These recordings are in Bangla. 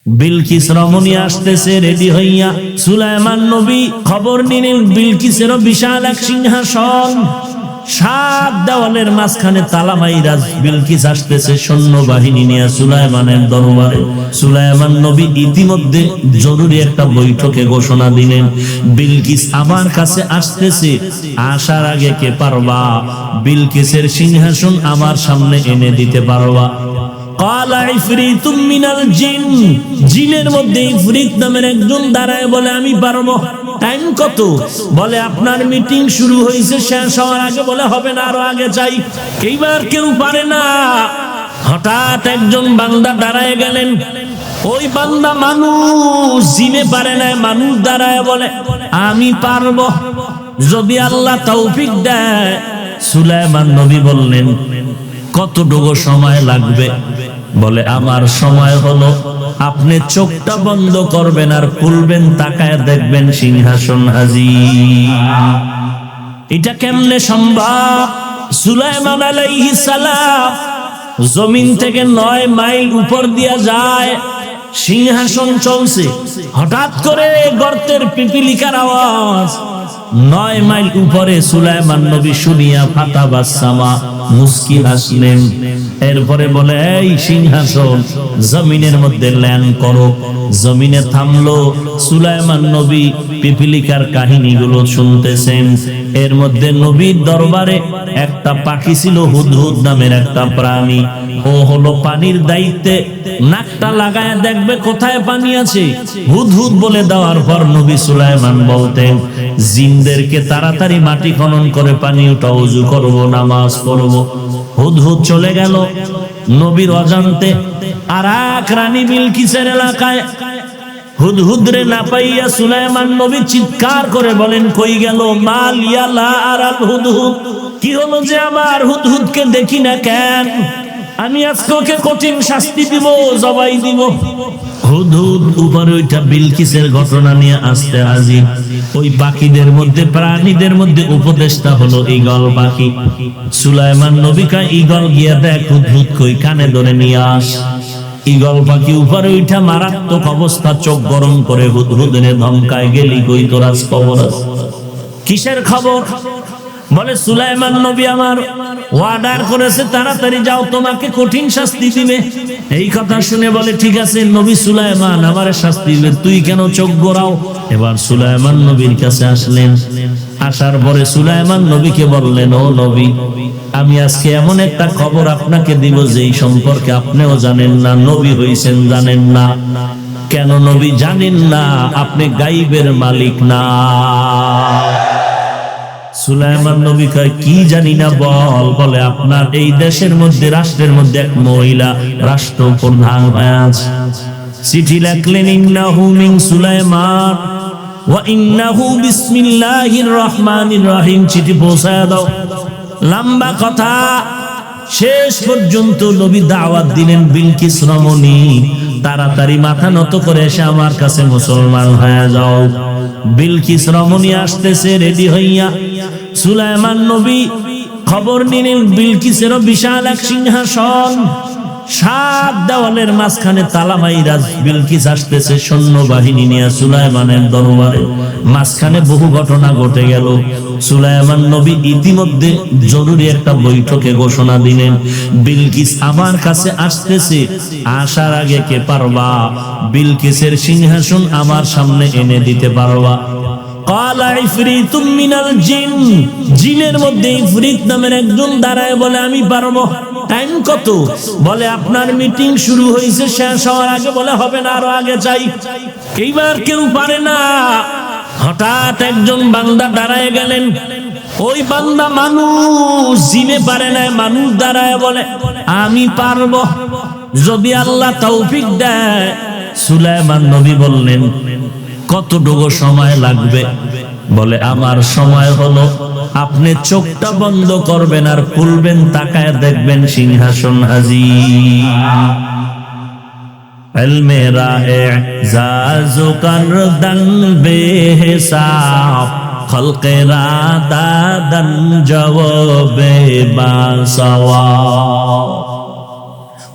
বিলকিস রমণী আসতেছে রেডি হইয়া। সুলাইমান নবী খবর নিলেন বিলকিসেরও বিশাল এক সিংহাসন, 7 দেওয়ালের মাঝখানে তালা মাইরা বিলকিস আসতেছে সৈন্যবাহিনী নিয়ে সুলাইমানের দরবারে। সুলাইমান নবী ইতিমধ্যে জরুরি একটা বৈঠকে ঘোষণা দিলেন, বিলকিস আমার কাছে আসতেছে, আসার আগে কে পারবা বিলকিসের সিংহাসন আমার সামনে এনে দিতে পারবা? কালা ইফরিতুম মিনাল জিন, জিনের মধ্যে ইফরিত নামের একজন দাঁড়ায় বলে আমি পারবো। টাইম কত? বলে আপনার মিটিং শুরু হয়েছে, শেষ হওয়ার আগে বলে হবে না, আরো আগে চাই। এইবার কেউ পারে না। হঠাৎ একজন বান্দা দাঁড়ায় গেলেন, ওই বান্দা মানুষ, জিনে পারে না, মানুষ দাঁড়ায় বলে আমি পারবো যদি আল্লাহ তৌফিক দেয়। সুলাইমান নবী বললেন কতটুকু সময় লাগবে? বলে আমার সময় হলো আপনি চোখটা বন্ধ করবেন আর খুলবেন, তাকায় দেখবেন সিংহাসন হাজির। এটা কেমনে সম্ভব? সুলাইমান আলাইহিস সালাম জমিন থেকে 9 মাইল উপর দিয়া যায়, সিংহাসন চলছে। হঠাৎ করে গর্তের পিপিলিকার আওয়াজ, 9 মাইল উপরে সুলাইমান নবী শুনিয়া ফাতাবাস সামা, মুস্কি হাসলেন। এরপরে বলে এই সিংহাসন জমিনের মধ্যে ল্যান্ড করো। জমিনে থামলো। সুলাইমান নবী পিপিলিকার কাহিনীগুলো শুনতেছেন। এর মধ্যে নবীর দরবারে একটা পাখি ছিল, হুদহুদ নামের একটা প্রাণী। ও হলো পানির দায়িত্বে, নাকটা লাগায় দেখবে কোথায় পানি আছে। হুদহুদ বলে দেওয়ার পর নবী সুলাইমান বলতেন জিনদেরকে তাড়াতাড়ি মাটি খনন করে পানি উঠা, ওযু করব, নামাজ পড়ব। হুদহুদ চলে গেল নবীর অজান্তে। আর এক রানী বিলকিসের এলাকায় হুদহুদ রে না পাইয়া সুলাইমান নবী চিৎকার করে বলেন কই গেল? মাল ইয়ালা আরাল হুদহুদ, কি হলো যে আমার হুদহুদকে দেখি না কেন? আমি আজকে ওকে কঠিন শাস্তি দিব, জবাই দিব। হুদহুদ উপরে ওইটা বিলকিসের ঘটনা নিয়ে আসতে হাজির। ওই পাখিদের মধ্যে, প্রাণীদের মধ্যে উপদেষ্টা হলো ঈগল পাখি। সুলাইমান নবী কয় ঈগল গিয়া দেখ হুদহুদ কই, কানে ধরে নিয়ে আস। ঈগল পাখি উপরে ওইটা মারাত্মক অবস্থা, চোখ গরম করে হুদহুদরে ধমকায়, গেলি কই তোর খবর আছে? কিসের খবর? বলে সুলাইমান নবী আমার ওয়ার্ডার করেছে, তাড়াতাড়ি যাও, তোমাকে কঠিন শাস্তি দিবে। এই কথা শুনে বলে ঠিক আছে নবী সুলাইমান আমারে শাস্তি দিবে, তুই কেন চোখ গোরাও? এবার সুলাইমান নবীর কাছে আসলেন। আসার পরে সুলাইমান নবীকে বললেন ও নবী, আমি আজকে এমন একটা খবর আপনাকে দিব যেই সম্পর্কে আপনিও জানেন না, নবী হইছেন জানেন না। কেন নবী জানেন না? আপনি গাইবের মালিক না। সুলাইমান নবী কয় কি জানি না বল। বলে আপনার এই দেশের মধ্যে, রাষ্ট্রের মধ্যে এক মহিলা রাষ্ট্রপ্রধান হয়ে আছে। চিঠি লিখলেন ইন্নাহু মিন সুলাইমান ওয়া ইন্নাহু বিসমিল্লাহির রহমানির রহিম, চিঠি পৌঁছায় দাও। লম্বা কথা, শেষ পর্যন্ত নবী দাওয়াত দিলেন বিলকিস রমণী তাড়াতাড়ি মাথা নত করে এসে আমার কাছে মুসলমান হয়ে যাও। বিলকিস রমণী আসতেছে রেডি হইয়া। সুলাইমান নবী খবর নিলেন বিলকিসেরও বিশাল এক সিংহাসন, 7 দেওয়ালের মাঝখানে তালা মাইরা বিলকিস আসতেছে সৈন্যবাহিনী নিয়ে সুলাইমানের দরবারে। মাঝখানে বহু ঘটনা ঘটে গেল। সুলাইমান নবী ইতিমধ্যে জরুরি একটা বৈঠকে ঘোষণা দিলেন, বিলকিস আমার কাছে আসতেছে, আসার আগে কে পারবা বিলকিসের সিংহাসন আমার সামনে এনে দিতে পারবা? কালা ইফরিতুম মিনাল জিন, জিনের মধ্যে ইফরিত নামের একজন দাঁড়ায় বলে আমি পারবো। টাইম কত? বলে আপনার মিটিং শুরু হয়েছে, শেষ হওয়ার আগে বলে হবে না, আরো আগে চাই। এইবার কেউ পারে না। হঠাৎ একজন বান্দা দাঁড়ায় গেলেন, ওই বান্দা মানুষ, জিনে পারে না, মানুষ দাঁড়ায় বলে আমি পারবো যদি আল্লাহ তৌফিক দেয়। সুলাইমান নবী বললেন কতটুকু সময় লাগবে? বলে আমার সময় হলো আপনি চোখটা বন্ধ করবেন আর খুলবেন, তাকায় দেখবেন সিংহাসন হাজির। ইলমে রাহে জাজু করদন বেহিসাব, খলকে রাদাদন জওবে বাসওয়া।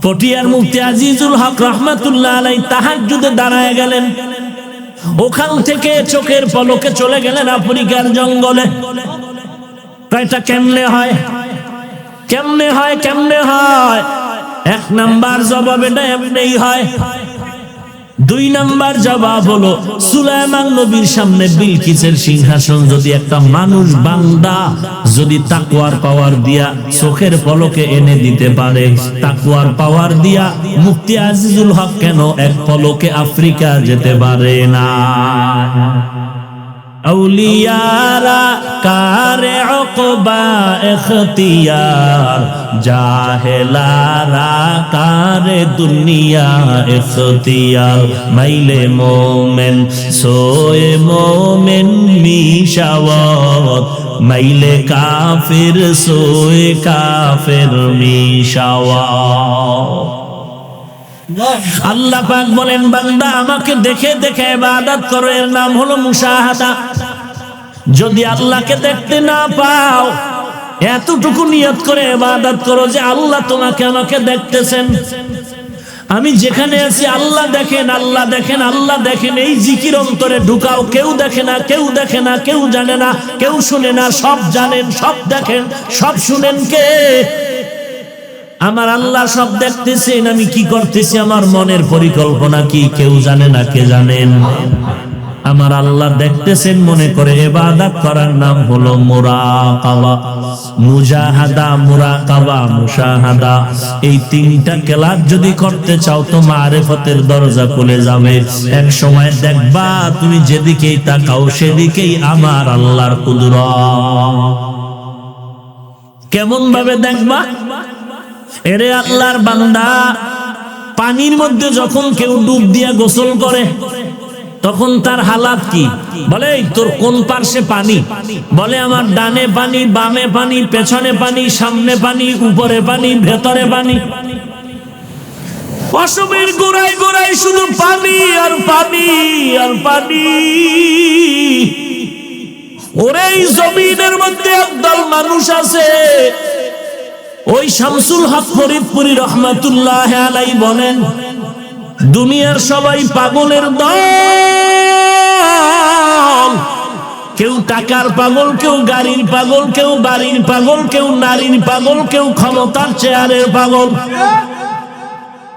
পটিয়ার মুফতি আজিজুল হক রাহমাতুল্লাহ আলাইহি তাহাজ্জুদে দাঁড়ায় গেলেন, ওখান থেকে চোখের পলকে চলে গেলেন আফ্রিকার জঙ্গলে। এটা কেমনে হয়, কেমনে হয়, কেমনে হয়? এক নাম্বার জবাব এটা এমনিই হয়। দুই নাম্বার জবাব হলো, সুলাইমান নবীর সামনে বিলকিসের সিংহাসন যদি একটা মানুষ বান্দা যদি তাকওয়ার পাওয়ার দিয়া চোখের পলকে এনে দিতে পারে, তাকওয়ার পাওয়ার দিয়া মুফতি আজিজুল হক কেন এক পলকে আফ্রিকা যেতে পারে না? औलियारा कारे उक़बा इख्तियार, जाहिलारा कारे दुनिया इख्तियार। माइले मोमेन सोए मोमेन मिशावत, माइले काफिर सोए काफिर मिशावत। আল্লাহ পাক বলেন, বান্দা আমাকে দেখে দেখে ইবাদত করো, এর নাম হলো মুশাহাদা। যদি আল্লাহকে দেখতে না পাও, এতটুকু নিয়ত করে ইবাদত করো যে আল্লাহ তোমাকে আমাকে দেখতেছেন, আমি যেখানে আছি আল্লাহ দেখেন, আল্লাহ দেখেন, আল্লাহ দেখেন। এই জিকির অন্তরে ঢুকাও। কেউ দেখে না, কেউ দেখে না, কেউ জানে না, কেউ শুনে না, সব জানেন, সব দেখেন, সব শুনেন কে? আমার আল্লাহ সব দেখতেছেন। আমি কি করতেছি, আমার মনের পরিকল্পনা কি, কেউ জানে না। কে জানেন? আমার আল্লাহ দেখতেছেন মনে করে ইবাদত করার নাম হলো মুরাকাবা, মুজাহাদা, মুরাকাবা, মুশাহাদা। এই তিনটা ক্লাস যদি করতে চাও তো মারিফতের দরজা খুলে যাবে। এক সময় দেখবা তুমি যেদিকেই তাকাও সেদিকেই আমার আল্লাহর কুদরত। কেমন ভাবে দেখবা? এরে আল্লাহর বান্দা, পানির মধ্যে যখন কেউ ডুব দিয়া গোসল করে তখন তার হালাত কি? বলে তোর কোন পার্শ্বে পানি? বলে আমার ডানে পানি, বামে পানি, পেছনে পানি, সামনে পানি, উপরে পানি, ভেতরে পানি। পশমের গোড়ায় গোড়ায় শুধু পানি আর পানি আর পানি। ওরে এই জমিনের মধ্যে একদল মানুষ আছে, ওই শামসুল হক ফরিদপুরি রহমাতুল্লাহ আলাইহি বলেন, দুনিয়ার সবাই পাগলের দল। কেউ টাকার পাগল, কেউ গাড়ির পাগল, কেউ বাড়ির পাগল, কেউ নারীর পাগল, কেউ ক্ষমতার চেয়ারের পাগল।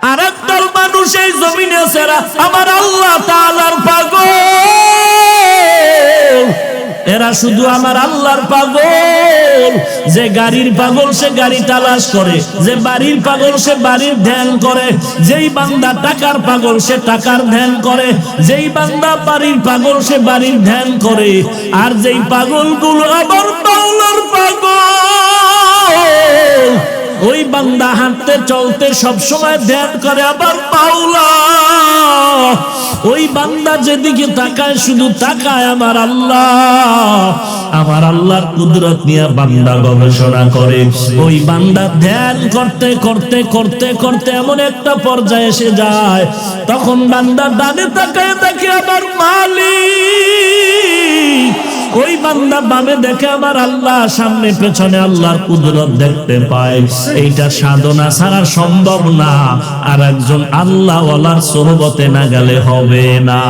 আর একদল মানুষ এই জমিনে সেরা আমার আল্লাহ তাআলার পাগল। এরা শুধু আমার আল্লাহর পাগল। যে গাড়ির পাগল সে গাড়ি তালাশ করে, যে বাড়ির পাগল সে বাড়ির ধ্যান করে, যেই বান্দা টাকার পাগল সে টাকার ধ্যান করে, যেই বান্দা বাড়ির পাগল সে বাড়ির ধ্যান করে। আর যেই পাগলগুলো আবার মাওলার পাগল, ওই বান্দা হাঁটতে চলতে সব সময় ধ্যান করে আবার মাওলা। ওই বান্দা যেদিকে তাকায় শুধু তাকায় আমার আল্লাহ। আমার আল্লাহর কুদরত নিয়ে বান্দা গবেষণা করে। ওই বান্দা ধ্যান করতে করতে করতে করতে এমন একটা পর্যায়ে এসে যায়, তখন বান্দা ডানে তাকায় দেখে আমার মালিক, ওই বান্দা বামে দেখে আমার আল্লাহ, সামনে পেছনে আল্লাহর কুদরত দেখতে পায়। এইটা সাধনা ছাড়া সম্ভব না। আর একজন আল্লাহ ওয়ালার সোহবতে না গেলে হবে না।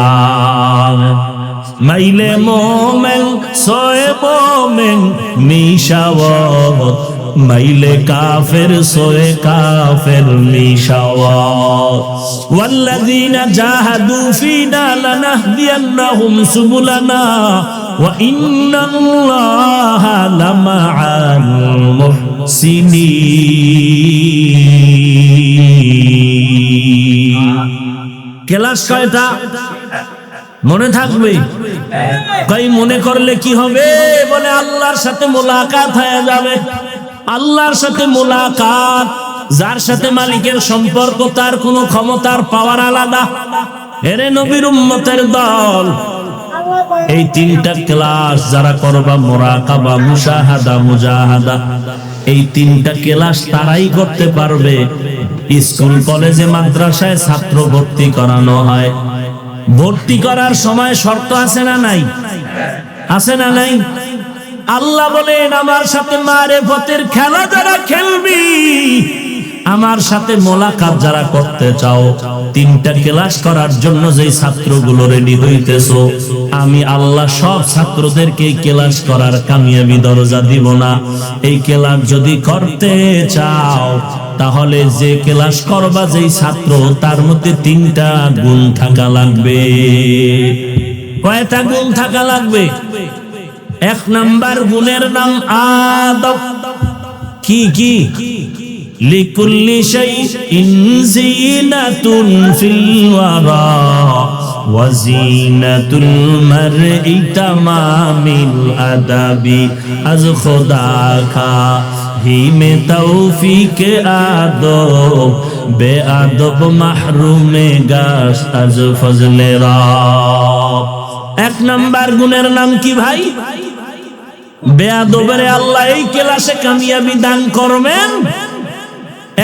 মাইলে মোমেন সোয়ে মোমেন মিশাওয়াত, মাইলে কাফের সোয়ে কাফের মিশাওয়াত। ওয়াল্লাযীনা জাহাদু ফীনা লানাহদিয়ান্নাহুম সুবুলানা ওয়া ইন্নাল্লাহা লামাআল মুহসিনিন। ক্লাস কয়টা মনে থাকবে? কই মনে করলে কি হবে? বলে আল্লাহর সাথে মোলাকাত হয়ে যাবে। আল্লাহর সাথে মোলাকাত, যার সাথে মালিকের সম্পর্ক, তার কোনো ক্ষমতার পাওয়ার আলাদা। এরে নবীর উম্মতের দল, এই তিনটা ক্লাস যারা করবা, মুরাকাবা, মুশাহাদা, মুজাহাদা, এই তিনটা ক্লাস তারাই করতে পারবে। স্কুল কলেজে মাদ্রাসায় ছাত্র ভর্তি করানো হয়, ভর্তি করার সময় শর্ত আছে না নাই? আছে না নাই? আল্লাহ বলেন আমার সাথে মারিফতের খেলা যারা খেলবি আমার সাথে মোলাকাত যারা করতে চাও, 3টা ক্লাস করার জন্য যেই ছাত্রগুলো রেডি হইতেছো, আমি আল্লাহ সব ছাত্রদেরকে ক্লাস করার কামিয়াবি দরজা দিব না। এই ক্লাস যদি করতে চাও তাহলে যে ক্লাস করবা যেই ছাত্র, তার মধ্যে 3টা গুণ থাকা লাগবে। কয়টা গুণ থাকা লাগবে? 1 নাম্বার গুণের নাম আদব। কি কি? লিকুল্লি শাইইন জিনাতুন ফিল ওয়ারা ওয়া জিনাতুল মারই তামামিল আদাবি আজ খোদা কা হি মে তৌফিক আদব বেআদব মাহরুমে গাশ আজ ফজলে রব। 1 নাম্বার গুণের নাম কি ভাই? বেয়াদবের আল্লাহ এই ক্লাসে কামিয়াবি দান করবেন।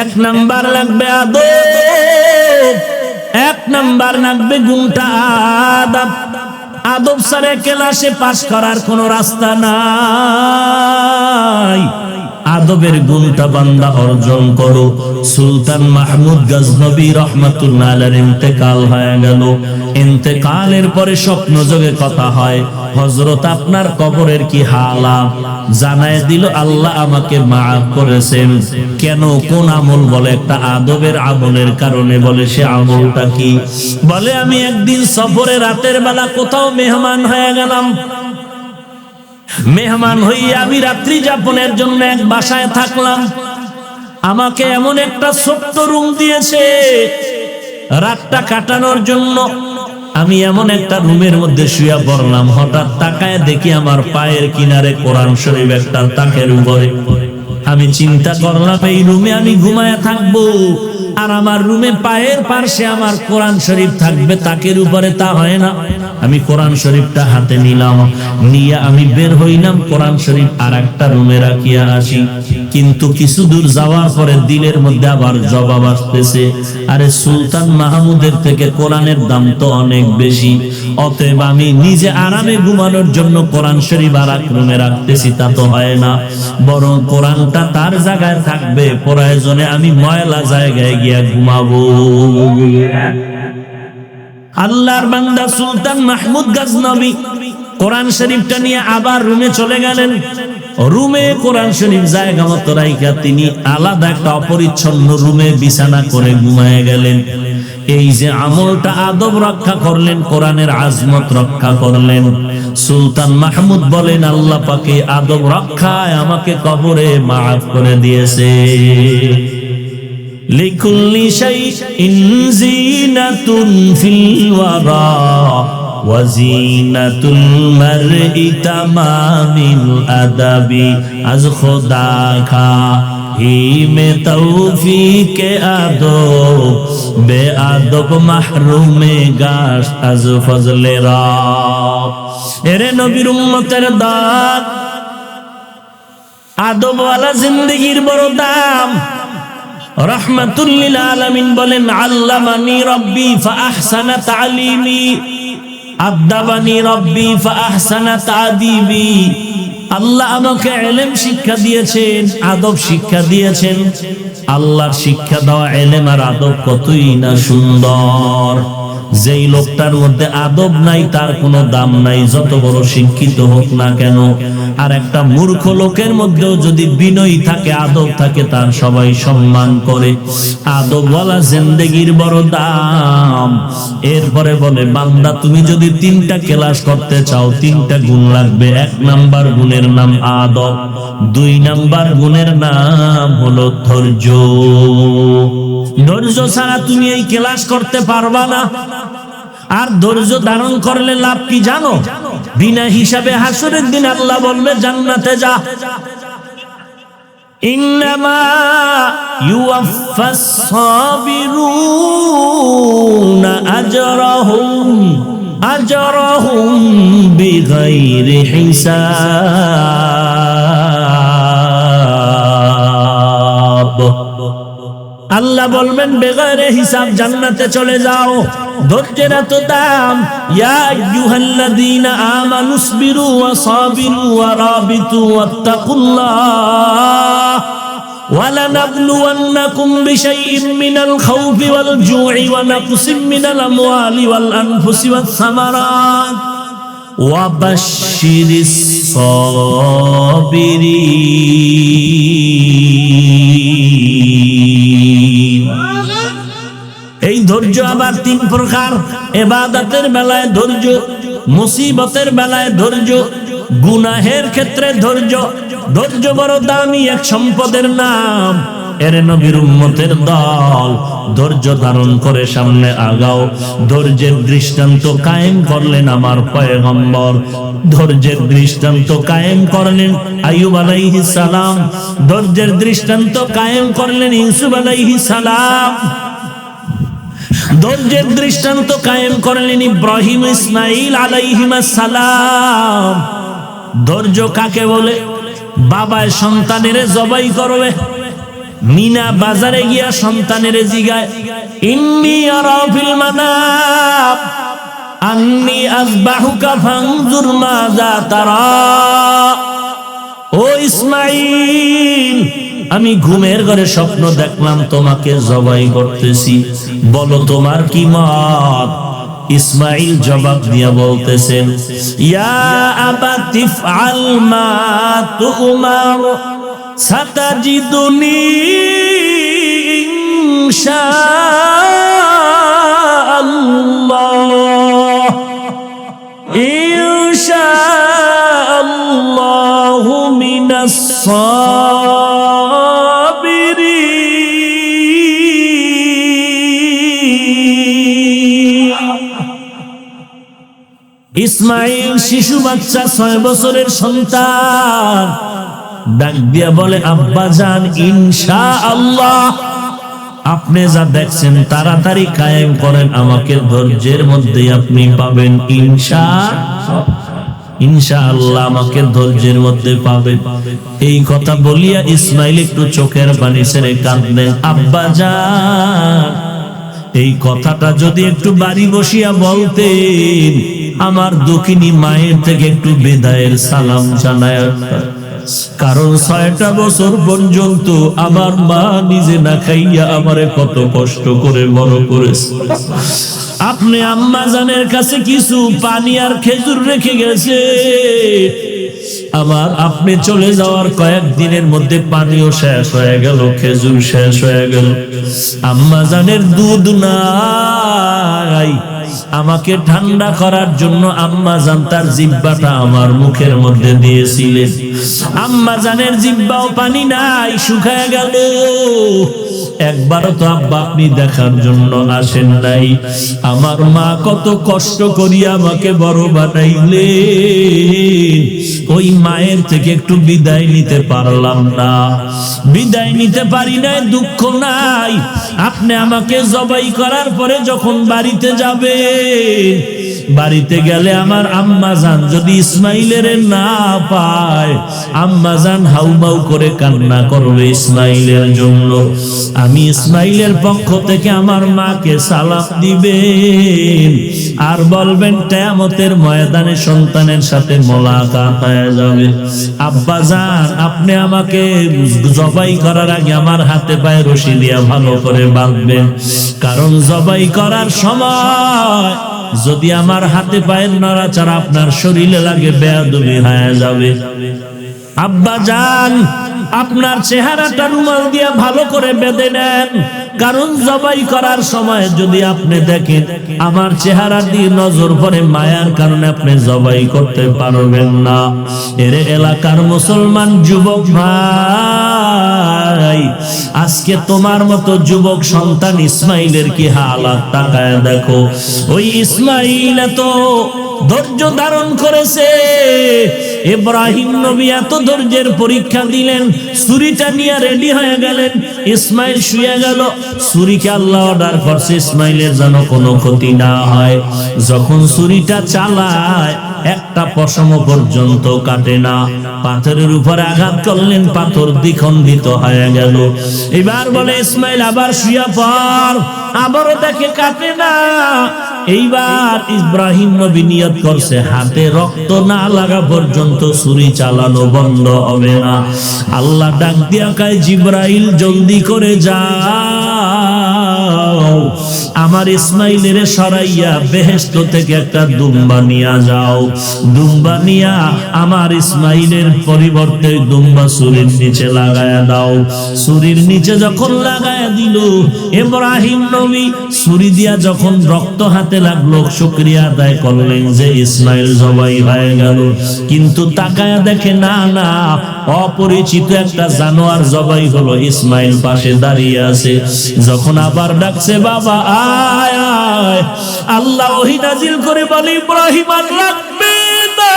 1 নাম্বার লাগবে আদব, 1 নাম্বার লাগবে গুণটা আদব। আদব ছাড়া ক্লাসে পাস করার কোনো রাস্তা নাই। আদবের গুণটা বান্দা অর্জন করো। সুলতান মাহমুদ গজনবী রহমাতুল্লাহ আলাইহির ইন্তেকাল হয়ে গেল। ইন্তেকালের পরে স্বপ্ন যোগে কথা হয়, হযরত আপনার কবরের কি হালাত জানায় দিল, আল্লাহ আমাকে মাফ করেছেন। কেন? কোন আমল? বলে একটা আদবের আমলের কারণে। বলে সে আমলটা কি? বলে আমি একদিন সফরে রাতের বেলা কোথাও মেহমান হয়ে গেলাম। মেহমান হইয়া আমি রাত্রি যাপনের জন্য এক বাসায় থাকলাম। আমাকে এমন একটা ছোট্ট রুম দিয়েছে রাতটা কাটানোর জন্য। আমি এমন একটা রুমের মধ্যে শুয়ে পড়লাম। হঠাৎ তাকায় দেখি আমার পায়ের কিনারে কোরআন শরীফ একটা তাকের উপরে। আমি চিন্তা করলাম এই রুমে আমি ঘুমায় থাকবো, আর আমার রুমে পায়ের পাশে আমার কোরআন শরীফ থাকবে, তাকের উপরে তা হয় না। আমি কোরআন শরীফটা হাতে নিলাম, নিয়ে আমি বের হইলাম কোরআন শরীফ আর একটা রুমে রাখিয়া আসি। কিন্তু কিছু দূর যাওয়ার পরে দিলের মধ্যে আবার জবাব আসতেছে, আরে সুলতান মাহমুদের থেকে কোরআনের দাম তো অনেক বেশি, অতএব আমি নিজে আরামে ঘুমানোর জন্য কোরআন শরীফ আর এক রুমে রাখতেছি, তা তো হয় না। বরং কোরআনটা তার জায়গায় থাকবে, প্রয়োজনে আমি ময়লা জায়গায় গিয়া ঘুমাবো। আল্লাহর বান্দা সুলতান মাহমুদ গজনবী কোরআন শরীফটা নিয়ে আবার রুমে চলে গেলেন। রুমে কোরআন শরীফ জায়গা মতো রাইখা তিনি আলাদা একটা অপরিচ্ছন্ন রুমে বিছানা করে ঘুমায় গেলেন। এই যে আমলটা আদব রক্ষা করলেন, কোরআনের আজমত রক্ষা করলেন। সুলতান মাহমুদ বলেন, আল্লাহ পাকে আদব রক্ষায় আমাকে কবরে মাফ করে দিয়েছে। লিকুল্লি শাইইন জিনাতুন ফিল ওয়ারা ওয়া জিনাতুল মারই তামামিল আদাবি আজ খোদা কা হি মে তৌফিক আদব বেআদব মাহরুমে গাশ আজ ফজলে রব। এরে নবীর উম্মতের দান, আদবওয়ালা জিন্দেগির বড় দাম। রাহমাতুল লিল আলামিন বলেন, আল্লামানি রব্বি ফাআহসানা তালিমি আদাবানি রব্বি ফাআহসানা তাদিবি। আল্লাহ আমাকে ইলম শিক্ষা দিয়েছেন, আদব শিক্ষা দিয়েছেন। আল্লাহর শিক্ষা দেওয়া ইলম আর আদব কতই না সুন্দর। যেই লোকটার মধ্যে আদব নাই তার কোনো দাম নাই, যত বড় শিক্ষিত হোক না কেন। আর একটা মূর্খ লোকের মধ্যেও যদি বিনয় থাকে, আদব থাকে, তার সবাই সম্মান করে। আদবওয়ালা জিন্দেগির বড় দাম। এরপরে বলে, বান্দা তুমি যদি 3টা ক্লাস করতে চাও, 3টা গুণ লাগবে। 1 নাম্বার গুণের নাম আদব, 2 নাম্বার গুণের নাম হলো ধৈর্য। ধৈর্য ছাড়া তুমি এই ক্লাস করতে পারবা না। আর ধৈর্য ধারণ করলে লাভ কি জানো? বিনা হিসাবে হাসরের দিন আল্লাহ বলবে জান্নাতে যা। ইন্নামা ইউওয়াফাস সাবিরুনা আজরাহুম বিগাইরি হিসাব। আল্লাহ বলবেন বেগাইরে হিসাব জান্নাতে চলে যাও। ধৈর্যের এত দাম। ইয়া আইয়ুহাল্লাযীনা আমানুসবিরু ওয়া সাবিরু ওয়া রাবিতু ওয়াত্তাকুল্লাহ وَلَنَبْلُوَنَّكُمْ بِشَيْءٍ مِّنَ الْخَوْفِ وَالْجُوعِ وَنَقْصٍ مِّنَ الْأَمْوَالِ وَالْأَنفُسِ وَالثَّمَرَاتِ وَبَشِّرِ الصَّابِرِينَ। এই ধৈর্য আবার তিন প্রকার: ইবাদতের বেলায় ধৈর্য, মুসিবতের বেলায় ধৈর্য, গুনাহের ক্ষেত্রে ধৈর্য। ধৈর্য বড় দামি এক সম্পদের নাম। এর নবীর উম্মতের দল ধৈর্য ধারণ করে সামনে আগাও। ধৈর্যের দৃষ্টান্ত কায়েম করলেন আমার পয়গম্বর, ধৈর্যের দৃষ্টান্ত কায়েম করলেন আইয়ুব আলাইহিস সালাম, ধৈর্যের দৃষ্টান্ত কায়েম করলেন ইউসুফ আলাইহিস সালাম, ধৈর্যের দৃষ্টান্ত কায়েম করলেন ইব্রাহিম ইসমাইল আলাইহিমাস সালাম। ধৈর্য কাকে বলে? বাবায় সন্তানের জবাই করবে, মিনা বাজারে গিয়া সন্তানের জিগায়, ইন্নী আরা ফিল মানাম আন্নী আযবাহুকা ফানজুর মাযা তারা। ও ইসমাইল, আমি ঘুমের ঘরে স্বপ্ন দেখলাম তোমাকে জবাই করতেছি, বলো তোমার কি মত? ইসমাইল জবাব দিয়া বলতেছেন, ইয়া আবাতি ফআল মা তুমার সাতাজিদুনি ইনশাআল্লাহ ইনশাআল্লাহু মিনাস ইসমাইল শিশু বাচ্চা, 6 বছরের সন্তান, ডাক দিয়া বলে, আব্বা জান ইনশাআল্লাহ আপনি যা দেখছেন তাড়াতাড়ি কায়েম করেন, আমাকে ধৈর্যের মধ্যে আপনি পাবেন, ইনশাআল্লাহ আমাকে ধৈর্যের মধ্যে পাবেন। এই কথা বলিয়া ইসমাইল একটু চোখের পানি ছেড়ে কাঁদলেন। আব্বা জান, এই কথাটা যদি একটু বাড়ি বসিয়া বলতেন, আমার দুঃখিনী মায়ের থেকে একটু বিদায়ের সালাম জানায়, কারণ 6টা বছর পর্যন্ত আমার মা নিজে না খাইয়া আমারে কত কষ্ট করে বড় করেছে। আপনি আম্মা জানের কাছে কিছু পানি আর খেজুর রেখে গেছে, আমার আপনি চলে যাওয়ার কয়েকদিনের মধ্যে পানিও শেষ হয়ে গেল, খেজুর শেষ হয়ে গেল, আম্মা জানের দুধ নাই। আমাকে ঠান্ডা করার জন্য আম্মা জান তার জিহ্বাটা আমার মুখের মধ্যে দিয়েছিলেন, আম্মা জানের জিহ্বাও পানি নাই, শুকায় গেল। একবারও তো আব্বা আপনি দেখার জন্য আসেন নাই। আমার মা কত কষ্ট করিয়া আমাকে বড় বানাইলেন, ওই মায়ের থেকে একটু বিদায় নিতে পারলাম না, বিদায় নিতে পারি নাই, দুঃখ নাই। আপনি আমাকে জবাই করার পরে যখন বাড়িতে যাবে, বাড়িতে গেলে আমার আম্মা জান যদি ইসমাইলের না পায়, আম্মা জান হাউমাউ করে কান্না করবে ইসমাইলের জন্য। আমি ইসমাইলের পক্ষ থেকে আমার মাকে সালাম দিবেন আর বলবেন কিয়ামতের ময়দানে সন্তানের সাথে মোলাকাত হয়ে যাবে। আব্বা জান, আপনি আমাকে জবাই করার আগে আমার হাতে পায়ে রশি দিয়া ভালো করে বাঁধবেন, কারণ জবাই করার সময় যদি আমার হাতে পায়ের নড়াচড়া আপনার শরীরে লাগে, বেয়াদবি হয়ে যাবে। আব্বা জান, আপনার চেহারাটা রুমাল দিয়া ভালো করে বেঁধে নেন, কারণ জবাই করার সময় যদি আপনি দেখেন আমার চেহারা দিয়ে নজর পড়ে, মায়ার কারণে আপনি জবাই করতে পারবেন না। এর এলাকার মুসলমান যুবক ভাই, আজকে তোমার মতো যুবক সন্তান ইসমাইলের কি হালাত তাকায় দেখো। ওই ইসমাইল এত ধৈর্য ধারণ করেছে, ইব্রাহিম নবী এত ধৈর্যের পরীক্ষা দিলেন, ছুরিটা নিয়ে রেডি হয়ে গেলেন, ইসমাইল শুয়ে গেল, ছুরিকে আল্লাহ অর্ডার করছে ইসমাইলের যেন কোনো ক্ষতি না হয়। যখন ছুরিটা চালায় একটা পশম পর্যন্ত কাটে না, পাথরের উপরে আঘাত করলেন, পাথর দ্বিখণ্ডিত হয়ে গেল। এবার বলে ইসমাইল আবার শুয়ে পড়, আবারও দেখে কাটে না, এইবার ইব্রাহিম নবী নিয়ত করছে হাতে রক্ত না লাগা পর্যন্ত ছুরি চালানো বন্ধ হবে না। আল্লাহ ডাক দিয়া কয় জিবরাইল জলদি করে যাও, আমার ইসমাইলের সরাইয়া বেহেশত থেকে একটা দুম্বা নিয়া যাও। দুম্বা নিয়া আমার ইসমাইলের পরিবর্তে দুম্বা ছুরির নিচে লাগায়া দাও। ছুরির নিচে যখন লাগায়া দিল, ইব্রাহিম নবী ছুরি দিয়া যখন রক্ত হাতে লাগলো, শুকরিয়া আদায় করলেন যে ইসমাইল জবাই হয়ে গেল। কিন্তু তাকায়া দেখে না না, অপরিচিত একটা জানোয়ার জবাই হলো, ইসমাইল পাশে দাঁড়িয়ে আছে। যখন আবার ডাকছে বাবা আয় আয়, আল্লাহ ওহী নাজিল করে বলে ইব্রাহিম আর লাগবে না,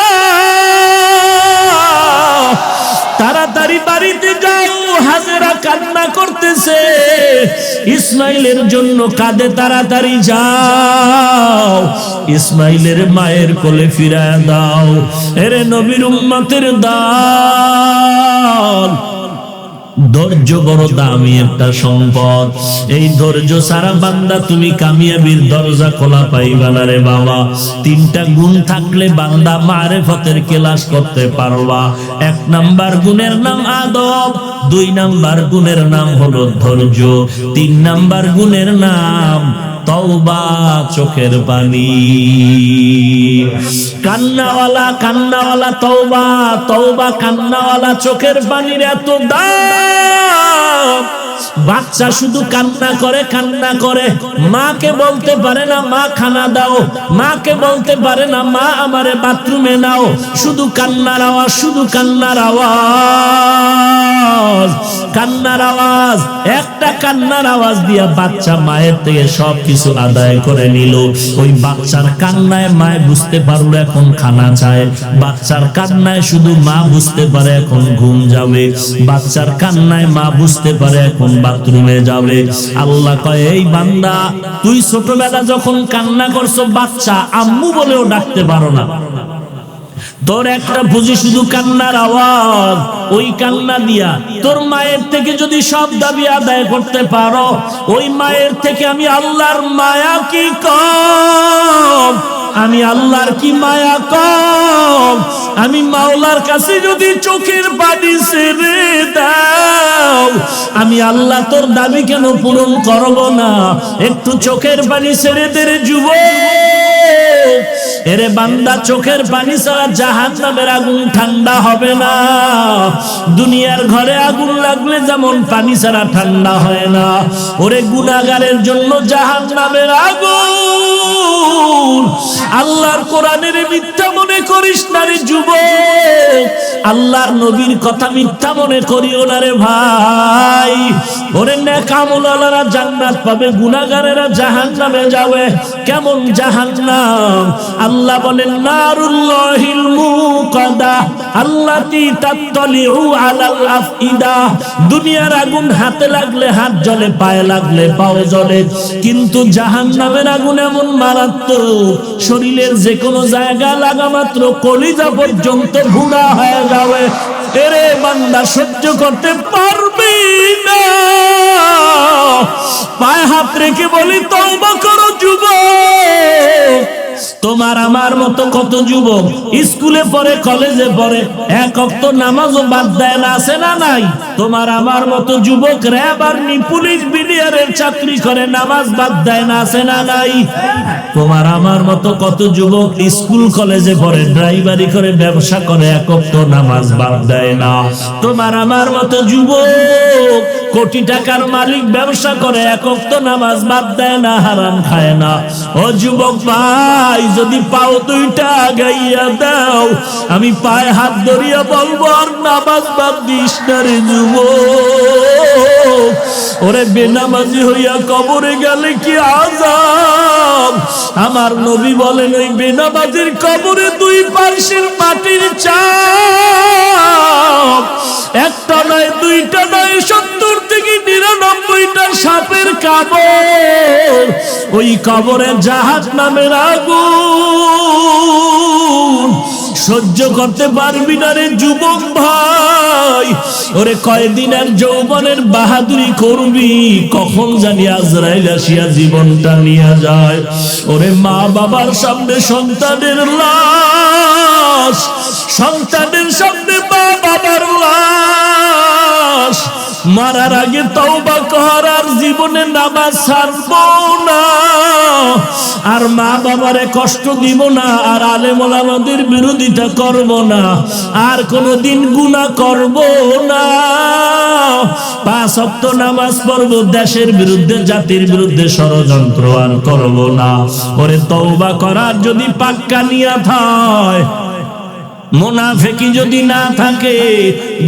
তাড়াতাড়ি বাড়িতে যাও। হাজেরা কান্না করতেছে, ইসমাইলের জন্য কাঁদে, তাড়াতাড়ি যাও, ইসমাইলের মায়ের কোলে ফিরায় দাও। এরে নবীর উম্মতের দল, ধৈর্য বড় দামি একটা সম্পদ। এই ধৈর্য সারা বান্দা তুমি কামিয়াবির দরজা খোলা পাইবা না রে বাবা। তিনটা গুণ থাকলে বান্দা মারেফতের ক্লাস করতে পারবা। 1 নাম্বার গুণের নাম আদব, 2 নাম্বার গুণের নাম হলো ধৈর্য, 3 নাম্বার গুণের নাম তওবা, চোখের পানি। কান্নাওয়ালা কান্নাওয়ালা তওবা, তওবা কান্নাওয়ালা চোখের পানির এত দাম। বাচ্চা শুধু কান্না করে কান্না করে, মাকে বলতে পারে না মা খানা দাও, মাকে বলতে পারে না মা আমারে বাথরুমে নাও। শুধু কান্নার আওয়াজ, শুধু কান্নার আওয়াজ, কান্নার আওয়াজ। একটা কান্নার আওয়াজ দিয়া বাচ্চা মায়ের থেকে সবকিছু আদায় করে নিল। ওই বাচ্চার কান্নায় মায় বুঝতে পারলো এখন খানা চায়, বাচ্চার কান্নায় শুধু মা বুঝতে পারে এখন ঘুম যাবে, বাচ্চার কান্নায় মা বুঝতে পারে এখন বাথরুমে যাবে। আল্লাহ কয় এই বান্দা, তুই ছোটবেলা যখন কান্না করছো বাচ্চা আম্মু বলেও ডাকতে পারো না, তোর একটা বুঝি শুধু কান্নার আওয়াজ। ওই কান্না দিয়া তোর মায়ের থেকে যদি সব দাবি আদায় করতে পারো, ওই মায়ের থেকে আমি আল্লাহর মায়া কি কম, আমি আল্লাহর কি মায়া কম। আমি মাওলার কাছে যদি চোখের পানি ছেড়ে দাও, আমি আল্লাহ তোর দাবি কেন পূরণ করব না? একটু চোখের পানি ছেড়ে দে রে যুবক। এরে বান্দা, চোখের পানি ছাড়া জাহান্নামের আগুন ঠান্ডা হবে না। দুনিয়ার ঘরে আগুন লাগলে যেমন পানি ছাড়া ঠান্ডা হয় না, ওরে গুনাহগারের জন্য জাহান্নামের আগুন। আল্লাহর কোরআনের মিথ্যা মনে করিস না রে যুবক, আল্লাহর নবীর কথা মিথ্যা মনে করিও না রে ভাই। ওরে নেক আমলওয়ালারা জান্নাত পাবে, গুনাহগারেরা জাহান্নামে যাবে। কেমন জাহান্নাম? আল্লাহ বলেন নারুল্লাহিল মুকাদা আল্লাতী তাত্তালিউ আলাল আফইদা। দুনিয়ার আগুন হাতে লাগলে হাত জ্বলে, পায়ে লাগলে পাও জ্বলে, কিন্তু জাহান্নামের আগুন এমন মারাত্মক, শরীরের যে কোনো জায়গা লাগা মাত্র কলিজা পর্যন্ত ভুনা হয়ে যাবে। এরে বান্দা, সহ্য করতে পারবি না? পায়ে হাত রেখে বলি তওবা করো যুবক। তোমার আমার মতো কত যুবক স্কুলে পড়ে, কলেজে পড়ে, 1 ওয়াক্ত নামাজও বাদ দেয় না, আছে না নাই? তোমার আমার মতো যুবক র‍্যাব আর্মি পুলিশ বিডিআরের চাকরি করে, নামাজ বাদ দেয় না, আছে না নাই? তোমার আমার মতো কত যুবক স্কুল কলেজে পড়ে, ড্রাইভারি করে, ব্যবসা করে, 1 ওয়াক্ত নামাজ বাদ দেয় না। তোমার আমার মতো যুবক কোটি টাকার মালিক, ব্যবসা করে, 1 ওয়াক্ত নামাজ বাদ দেয় না, হারাম খায় না। ও যুবক ভাই, যদি পাও 2টা গাইয়া দাও, আমি পায়ে হাত ধরিয়া বলবো আর নামাজ বাদ দিস না রে যুবক। ওরে বেনামাজি হইয়া কবরে গেলে কি আযাব! আমার নবী বলেন ওই বেনামাজির কবরে 2 পার্শ্বের মাটির চাপ, একটা নয়, 2টা নয়, 70 থেকে 99টা সাপের কবর। ওই কবরে জাহান্নামের আগুন সহ্য করতে পারবি না রে যুবক ভাই। ওরে কয়দিনের যৌবনের বাহাদুরি করবি, কখন জানি আজরাইল আসিয়া জীবনটা নিয়ে যায়। ওরে মা বাবার সামনে সন্তানের লাশ, সন্তানের সামনে মা বাবার লাশ। মারার আগে তওবা কর, আর জীবনে নামাজ ছাড়বো না, আর মা বাবারে কষ্ট দিব না, আর আলেম ওলামাদের বিরোধিতা করব না, আর কোনদিন গুনাহ করব না। 5 ওয়াক্ত নামাজ পড়ব, দেশের বিরুদ্ধে জাতির বিরুদ্ধে ষড়যন্ত্র আর করব না। ওরে তওবা করার যদি পাক্কা নিয়ত হয়, মুনাফিকি যদি না থাকে,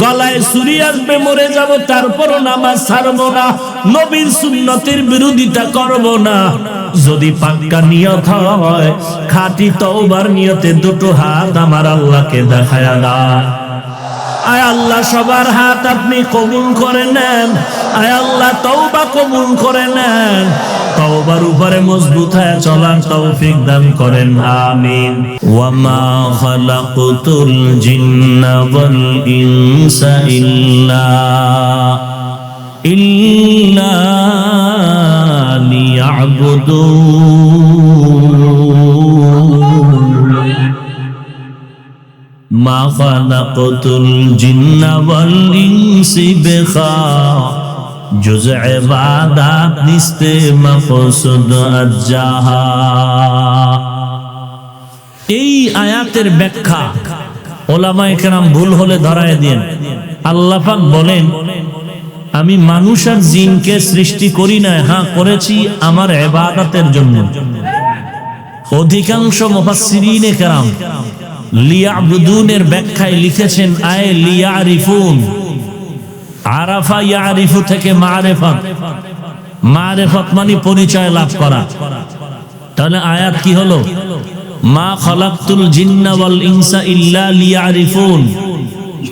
গলায় ছুরি আসবে, মরে যাব, তারপরও নামাজ ছাড়বো না, নবীর সুন্নতের বিরোধিতা করব না। যদি পাক্কা নিয়ত হয়, খাঁটি তওবার নিয়তে দুটো হাত আমার আল্লাহকে দেখায়া দাও। আয় আল্লাহ, সবার হাত আপনি কবুল করে নেন। আয় আল্লাহ, তওবা কবুল করে নেন। তওবার উপরে মজবুত হয়ে চলার তৌফিক দান করেন, আমিন। ওয়া মা খালাকতুল জিন্না ওয়াল ইনসা ইল্লা লিয়াবুদুন। মা খালাকতুল জিন্না ওয়াল ইনসা বিখা জুজ ইবাদাত নিস্তে মাকসুদ আজ্জাহা। এই আয়াতের ব্যাখ্যা ওলামায়ে কেরাম ভুল হলে ধরায় দেন। আল্লাহ পাক বলেন, আমি মানুষ আর জিনকে সৃষ্টি করি না, হ্যাঁ করেছি আমার ইবাদতের জন্য। অধিকাংশ মুফাসসিরিনে কেরাম লিয়াবুদুনের ব্যাখ্যায় লিখেছেন আয় লিয়ারিফুন। আরাফা ইয়ারিফু থেকে মারিফাত, মারিফাত মানে পরিচয় লাভ করা। তাহলে আয়াত কি হলো? মা খালাকতুল জিন্না ওয়াল ইনসা ইল্লা লিয়ারিফুন।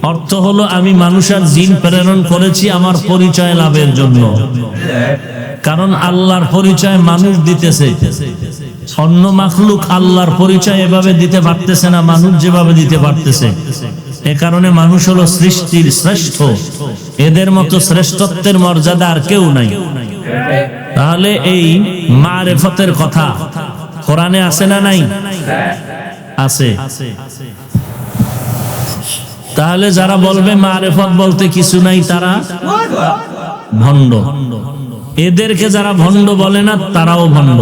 অর্থ হলো আমি মানুষ আর জিন প্রেরণ করেছি আমার পরিচয় লাভের জন্য। কারণ আল্লাহর পরিচয় মানুষ দিতেছে, অন্য মাখলুক আল্লাহর পরিচয় এভাবে দিতে পারতেছে না মানুষ যেভাবে দিতে পারতেছে। এ কারণে মানুষ হলো সৃষ্টির শ্রেষ্ঠ, এদের মতো শ্রেষ্ঠত্বের মর্যাদা আর কেউ নাই। তাহলে এই মারিফতের কথা কোরআনে আছে না নাই? আছে। তাহলে যারা বলবে মারিফত বলতে কিছু নাই তারা ভণ্ড। এদেরকে যারা ভণ্ড বলে না তারাও ভণ্ড।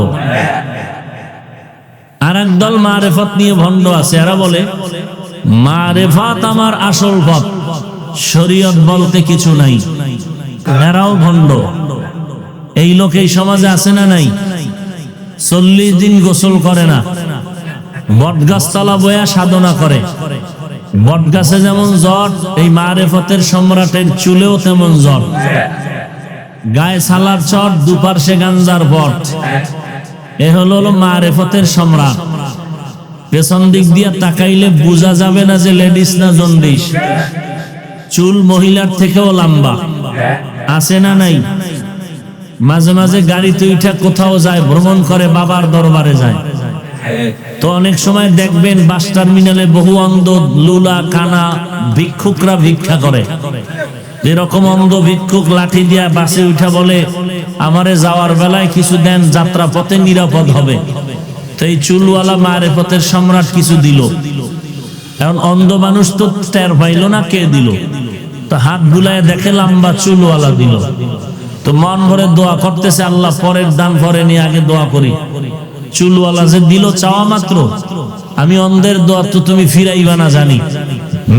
আর একদল মারিফত নিয়ে ভণ্ড আছে, এরা বলে মারিফত আমার আসল পথ, শরীয়ত বলতে কিছু নাই। এরাও ভণ্ড। এই লোক এই সমাজে আছে না নাই? 40 দিন গোসল করে না, বটগাছ তলা বয়া সাধনা করে। বটগাছে যেমন জ্বর, এই মারিফতের সম্রাটের চুলেও তেমন জ্বর। গায়ে সালার চট, দুপার্শ্বে গাঞ্জার বট। এ হলো মারিফতের সম্রাট। পেছন দিক দিয়ে তাকাইলে বোঝা যাবে না যে লেডিস না জন্ডিস। চুল মহিলার থেকেও লম্বা। আছে না নাই? মাঝে মাঝে গাড়িতে উঠা কোথাও যায়, ভ্রমণ করে, বাবার দরবারে যায়। তো অনেক সময় দেখবেন বাস টার্মিনালে বহু অন্ধ লুলা কানা ভিক্ষুকরা ভিক্ষা করে। এরকম অন্ধ ভিক্ষুক লাঠি দিয়া বাসে উঠা বলে, আমারে যাওয়ার বেলায় কিছু দেন, যাত্রা পথে নিরাপদ হবে। তো এই চুলওয়ালা মারিফতের সম্রাট কিছু দিল। এখন অন্ধ মানুষ তো টের পাইল না কে দিল, তো হাত বুলায় দেখে লম্বা চুলওয়ালা দিল। তো মন ভরে দোয়া করতেছে, আল্লাহ পরের দান পরে নিয়ে আগে দোয়া করি। চুলওয়ালা যে দিল চাওয়া মাত্র, আমি অন্ধের দোয়া তো তুমি ফিরাইবা না জানি,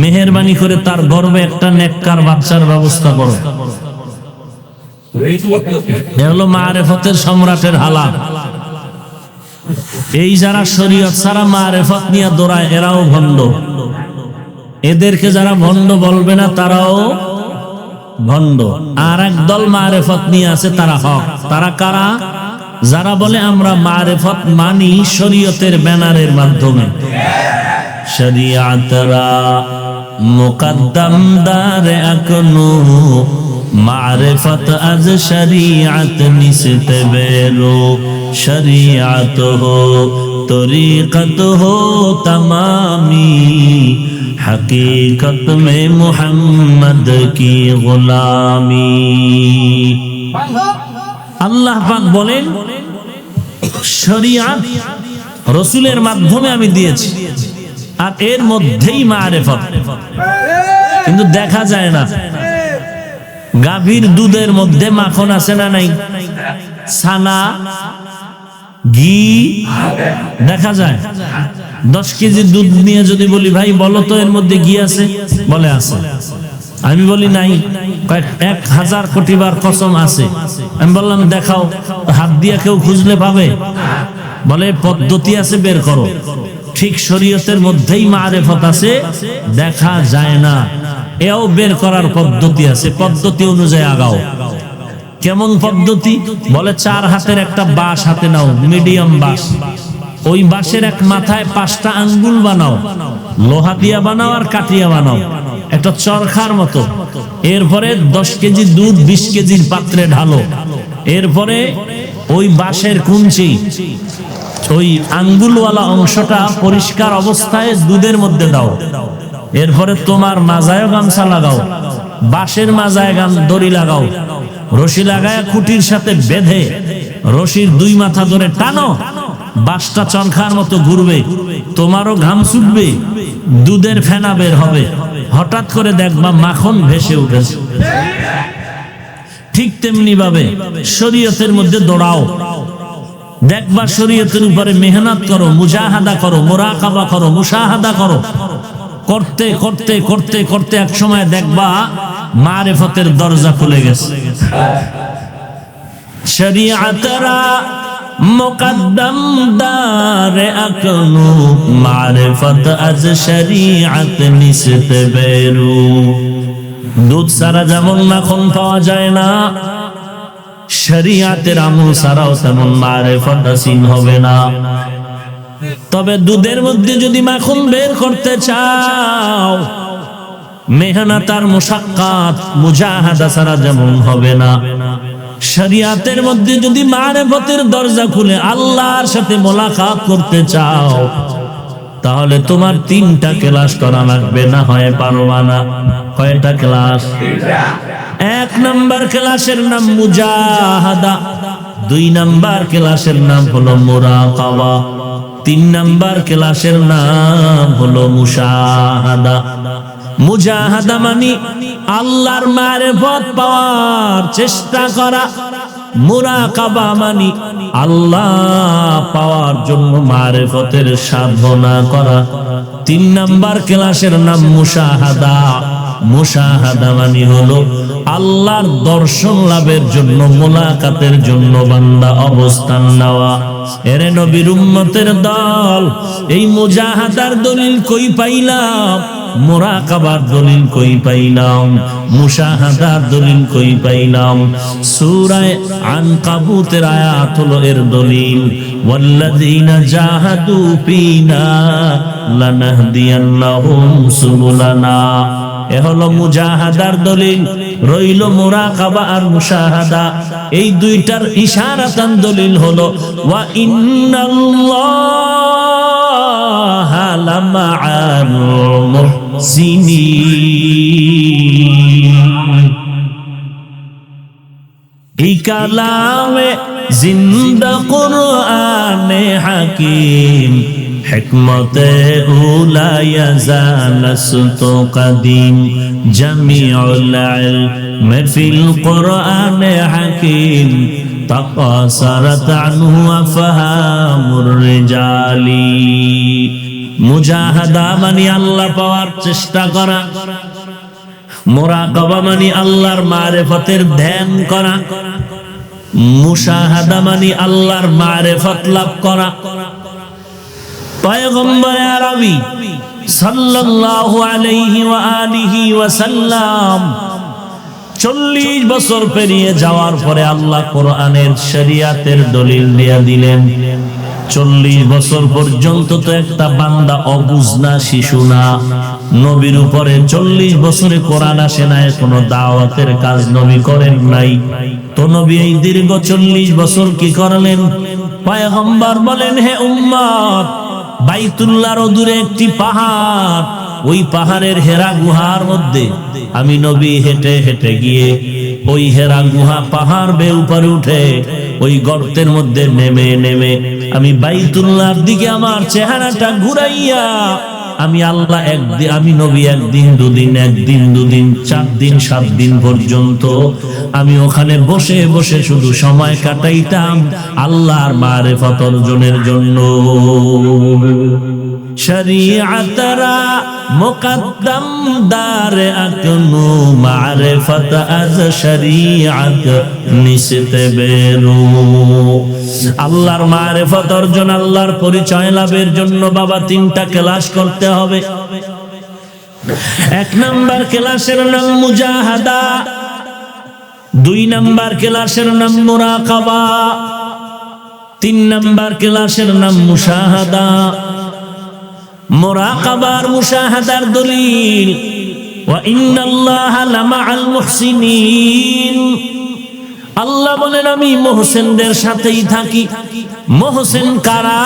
মেহেরবানি করে তার গর্ভে একটা নেককার বাচ্চার ব্যবস্থা করো। এ হলো মারিফতের সম্রাটের হালাত। এই যারা শরীয়ত ছাড়া মারিফত নিয়ে দৌড়ায় এরাও ভণ্ড। এদেরকে যারা ভণ্ড বলবে না তারাও ভণ্ড। আর একদল মারিফত নিয়ে আছে, তারা হক। তারা কারা? যারা বলে আমরা মারিফত মানি শরীয়তের ব্যানারের মাধ্যমে। শরিয়াতরা মুকদ্দম দার আকনু, মারিফত আজ শরিয়াত নিস্তে বেরো, শরিয়াত হো तरीक़त हो तमामी, हकीकत में मुहम्मद की गुलामी। আল্লাহ পাক বলেন শরিয়াত রাসূলের মাধ্যমে আমি দিয়েছি, আর এর মধ্যেই মারিফত, কিন্তু দেখা যায় না। গাভীর দুধের মধ্যে মাখন আছে না নাই? ছানা, ঘি দেখা যায়। 10 কেজি দুধ নিয়ে যদি বলি ভাই বলো তো এর মধ্যে ঘি আছে, বলে আছে। আমি বলি নাই, 1000 কোটি বার কসম আছে। আমি বললাম দেখাও, হাত দিয়ে কেউ খুঁজলে পাবে? বলে পদ্ধতি আছে, বের করো। ঠিক শরীয়তের মধ্যেই মারিফত আছে, দেখা যায় না, এও বের করার পদ্ধতি আছে, পদ্ধতি অনুযায়ী আগাও। কেমন পদ্ধতি? বলে 4 হাতের একটা বাঁশ হাতে নাও, মিডিয়াম বাঁশ। ওই বাঁশের এক মাথায় 5টা আঙ্গুল বানাও, লোহা দিয়া বানাও আর কাঠিয়া বানাও, একটা চরখার মতো। এরপরে 10 কেজি দুধ 20 কেজির পাত্রে ঢালো। এরপরে ওই বাঁশের কুঞ্চি, ওই আঙ্গুলওয়ালা অংশটা পরিষ্কার অবস্থায় দুধের মধ্যে দাও। এরপরে তোমার মাজায় গামছা লাগাও, বাঁশের মাজায় দড়ি লাগাও, রশি লাগায় খুঁটির সাথে বেঁধে রশির 2 মাথা ধরে টানো, বাঁশটা চরখার মতো ঘুরবে, তোমারও ঘাম ছুটবে, দুধের ফেনা বের হবে। হঠাৎ করে দেখবা মাখন ভেসে উঠেছে। ঠিক তেমনি ভাবে শরীয়তের মধ্যে দৌড়াও, দেখবা শরীয়তের উপরে মেহনত করো, মুজাহাদা করো, মুরাকাবা করো, মুশাহাদা করো। করতে করতে করতে করতে এক সময় দেখবা মারিফতের দরজা খুলে গেছে। শরীয়তরা মুকদ্দম দারে আকনু, মারিফত আজ শরীয়ত নিসত বেরু। দুধ ছাড়া যেমন মাখন পাওয়া যায় না, শরীয়তের আমল ছাড়াও তেমন মারিফত হাসিল হবে না। তবে দুধের মধ্যে যদি মাখন বের করতে চাও, মেহনত আর মুশাক্কাত মুজাহাদা ছাড়া যেমন হবে না, শরীয়তের মধ্যে যদি মারিফতের দরজা খুলে আল্লাহর সাথে মোলাকাত করতে চাও, তাহলে তোমার 3টা ক্লাস করা লাগবে, না হয় পারবা না। কয়টা ক্লাস? 1 নাম্বার ক্লাসের নাম মুজাহাদা, 2 নাম্বার ক্লাসের নাম হলো মুরাকাবা, 3 নাম্বার ক্লাসের নাম হলো মুশাহাদা। মুজাহাদা মানে আল্লাহর মারিফত পাওয়ার চেষ্টা করা, মুরাকাবা মানে আল্লাহ পাওয়ার জন্য মারিফতের সাধনা করা। 3 নাম্বার ক্লাসের নাম মুশাহাদা। মুশাহাদা মানে হলো আল্লাহর দর্শন লাভের জন্য, মোলাকাতের জন্য বান্দা অবস্থান নেওয়া। এরে নবীর উম্মতের দল, এই মুজাহাদার দলিল কই পাইলাম? মুরাকাবার দলিল কই পাইলাম? মুশাহাদার দলিল কই পাইলাম? সূরা আনকাবুতের আয়াত হলো এর দলিল। ওয়াল্লাযীনা জাহাদু ফীনা লানাহদিয়ান্নাহুম সুবুলানা। এ হলো মুজাহাদার দলিল। রইল মুরাকাবা আর মুশাহাদা, এই 2টার ইশারাতান দলিল হলো ওয়া ইন্নাল্লাহা লামাআল মুহসিনিন। এই কালামে জিন্দা কুরআনে হাকিম, হিকমতে উলা ইয়াজালাসত কদিম, জামিউল ইলম ফিল কুরআনে হাকিম, তাকাসারাত আনহু আফহামুর রিজালি। মুজাহাদা মানে আল্লাহ পাওয়ার চেষ্টা করা, মুরাকাবা মানে আল্লাহর মারিফতের ধ্যান করা, মুশাহাদা মানে আল্লাহর মারিফত লাভ করা। পয়গম্বর আরবি সাল্লাল্লাহু আলাইহি ওয়া আলিহি ওয়াসাল্লাম 40 বছর পেরিয়ে যাওয়ার পরে আল্লাহ কোরআনের শরীয়তের দলিল দিয়ে দিলেন। 40 বছর পর্যন্ত তো একটা বান্দা অবুঝনা শিশু না। নবীর উপরে 40 বছরে কোরআন আসে না, কোনো দাওয়াতের কাজ নবী করেন নাই। তো নবী এই দীর্ঘ 40 বছর কি করলেন? পয়গম্বর বলেন, হে উম্মত, বাইতুল্লাহর দূরে একটি পাহাড়, ওই পাহাড়ের হেরা গুহার মধ্যে আমি নবী হেঁটে হেঁটে গিয়ে ওই হেরা গুহা পাহাড় বেয়ে উপরে উঠে ওই গর্তের মধ্যে নেমে নেমে আমি বাইতুল্লাহর দিকে আমার চেহারাটা ঘুরাইয়া আমি আল্লাহ একদিন, আমি নবী একদিন দুদিন, একদিন দুদিন, 4 দিন 7 দিন পর্যন্ত আমি ওখানে বসে বসে শুধু সময় কাটাইতাম আল্লাহর মারিফত অর্জনের জন্য। শরীআতরা মুকদ্দম দার আকনু মারিফত আজ শরীআত নিশতে বেরু। আল্লাহর মারিফত অর্জন, আল্লাহর পরিচয় লাভের জন্য বাবা 3টা ক্লাস করতে হবে। 1 নাম্বার ক্লাসের নাম মুজাহাদা, 2 নাম্বার ক্লাসের নাম মুরাকাবা, 3 নাম্বার ক্লাসের নাম মুশাহাদা। মুরাকাবার মুশাহাদার দলিল, ওয়া ইন্নাল্লাহা লামাআল মুহসিনিন। আল্লাহ বলেন আমি মুহসিনদের সাথেই থাকি। মুহসিন কারা?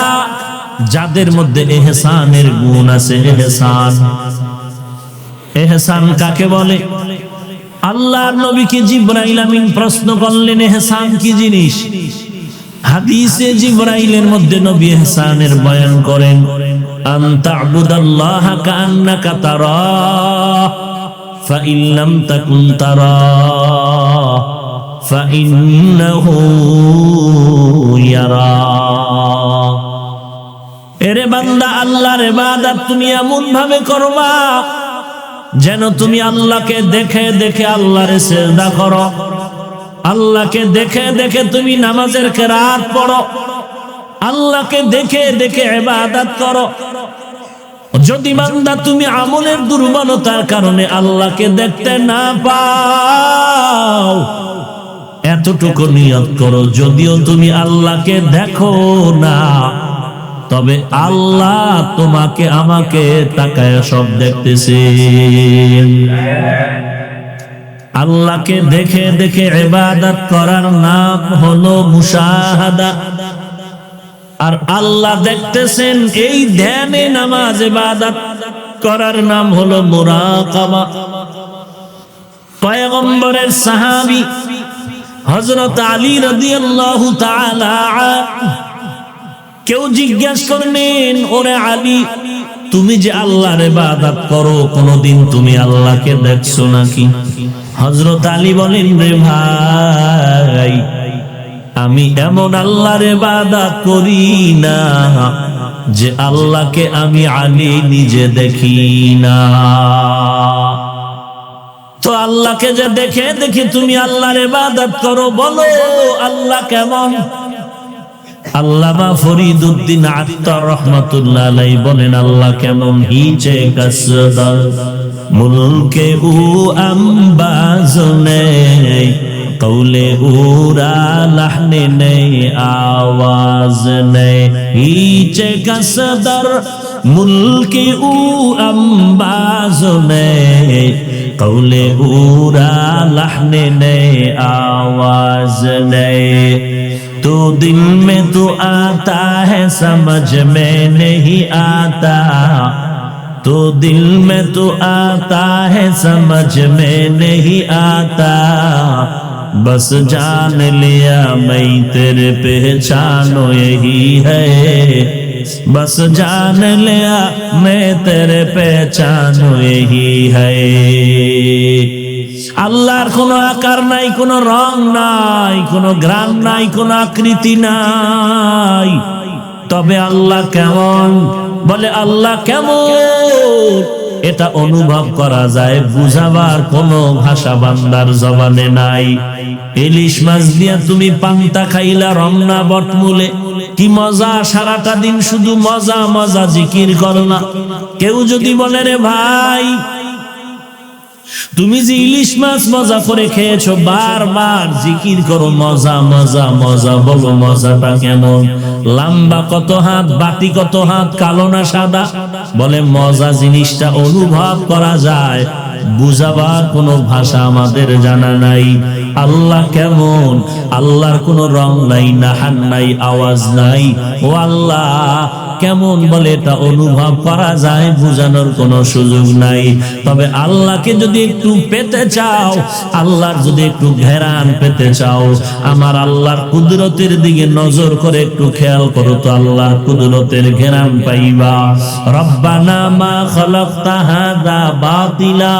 যাদের মধ্যে ইহসানের গুণ আছে। ইহসান, ইহসান কাকে বলে? আল্লাহর নবীকে জিবরাইল আমিন প্রশ্ন করলেন, ইহসান কি জিনিস? হাদিসে জিবরাইলের মধ্যে নবী ইহসানের বয়ান করেন, আন তা'বুদাল্লাহা কাআন্নাকা তারাহ ফাইন লাম তাকুন তারাহ ফাইন্নাহু ইয়ারাক। এরে বান্দা, আল্লাহর ইবাদত তুমি এমন ভাবে করবা যেন তুমি আল্লাহকে দেখে দেখে আল্লাহরে সিজদা করো, আল্লাহকে দেখে দেখে তুমি নামাজের কিরাত পড়ো, আল্লাহকে দেখে দেখে ইবাদত করো। যদি বান্দা তুমি আমলের দুর্বলতার কারণে আল্লাহকে দেখতে না পাও, এতটুকু নিয়ত করো, যদিও তুমি আল্লাহকে দেখো না, তবে আল্লাহ তোমাকে আমাকে তাকায় সব দেখতেছে। আল্লাহকে দেখে দেখে ইবাদত করার নাম হলো মুশাহাদা। আর আল্লাহ দেখতেছেন এই ধ্যানে নামাজ ইবাদত করার নাম হলো মুরাকাবা। পয়গম্বরের সাহাবী হযরত আলী রাদিয়াল্লাহু তাআলা কেউ জিজ্ঞাসা করলেন, ওরে আলী, তুমি যে আল্লাহর ইবাদত করো, কোনদিন তুমি আল্লাহকে দেখছো নাকি? হযরত আলী বলেন, রে ভাই, আমি এমন আল্লাহর ইবাদত করি না যে আল্লাহকে আমি আলী নিজে দেখি না। তো আল্লাহকে যে দেখে দেখে তুমি আল্লাহর ইবাদত করো, বলো আল্লাহ কেমন? আল্লামা ফরিদউদ্দিন আত্তার রাহমাতুল্লাহ আলাইহি বলেন, আল্লাহ কেমন? হিচে কাসদার মুলকে উ আম্বাজ নেই, কৌলে উরা লাহনে নেই, আওয়াজ নেই। হিচে কাসদার মুলকে উ আম্বাজ নেই, কৌলে उरा लहने नए आवाज नए। तो दिल में तो आता है समझ में नहीं आता, तो दिल में तो आता है समझ में नहीं आता। बस जान लिया मैं तेरे पहचानो यही है, बस जान लिया मैं तेरे पहचानो यही है। আল্লাহর কোনো আকার নাই, কোনো রং নাই, কোনো গ্রাম নাই, কোনো আকৃতি নাই, তবে আল্লাহ কেমন? বলে আল্লাহ কেমন এটা অনুভব করা যায়, বুঝাবার কোনো ভাষা বান্দার জবানে নাই। ইলিশ মাছ দিয়া তুমি পান্তা খাইলা রমনা বটমূলে, কি মজা, সারাটা দিন শুধু মজা মজা জিকির করলা। কেউ যদি বলে রে ভাই, তুমি যে ইলিশ মাছ মজা করে খেয়েছো, বারবার জিকির করো মজা মজা মজা, বলো মজাটা কেমন? লম্বা কত হাত, বাটি কত হাত, কালো না সাদা? বলে মজা জিনিসটা অনুভব করা যায়, বুঝাবার কোনো ভাষা আমাদের জানা নাই। আল্লাহ কেমন, আল্লাহর কোনো রং নাই, নাহান নাই, আওয়াজ নাই। ও আল্লাহ কেমন বলে এটা অনুভব করা যায়, বোঝানোর কোনো সুযোগ নাই। তবে আল্লাহকে যদি একটু পেতে চাও, আল্লাহর যদি একটু ঘেরান পেতে চাও, আমার আল্লাহর কুদরতের দিকে নজর করে একটু খেয়াল করো তো আল্লাহর কুদরতের ঘেরান পাইবা। রব্বানা মা খালাকতা হাযা বাতিলা।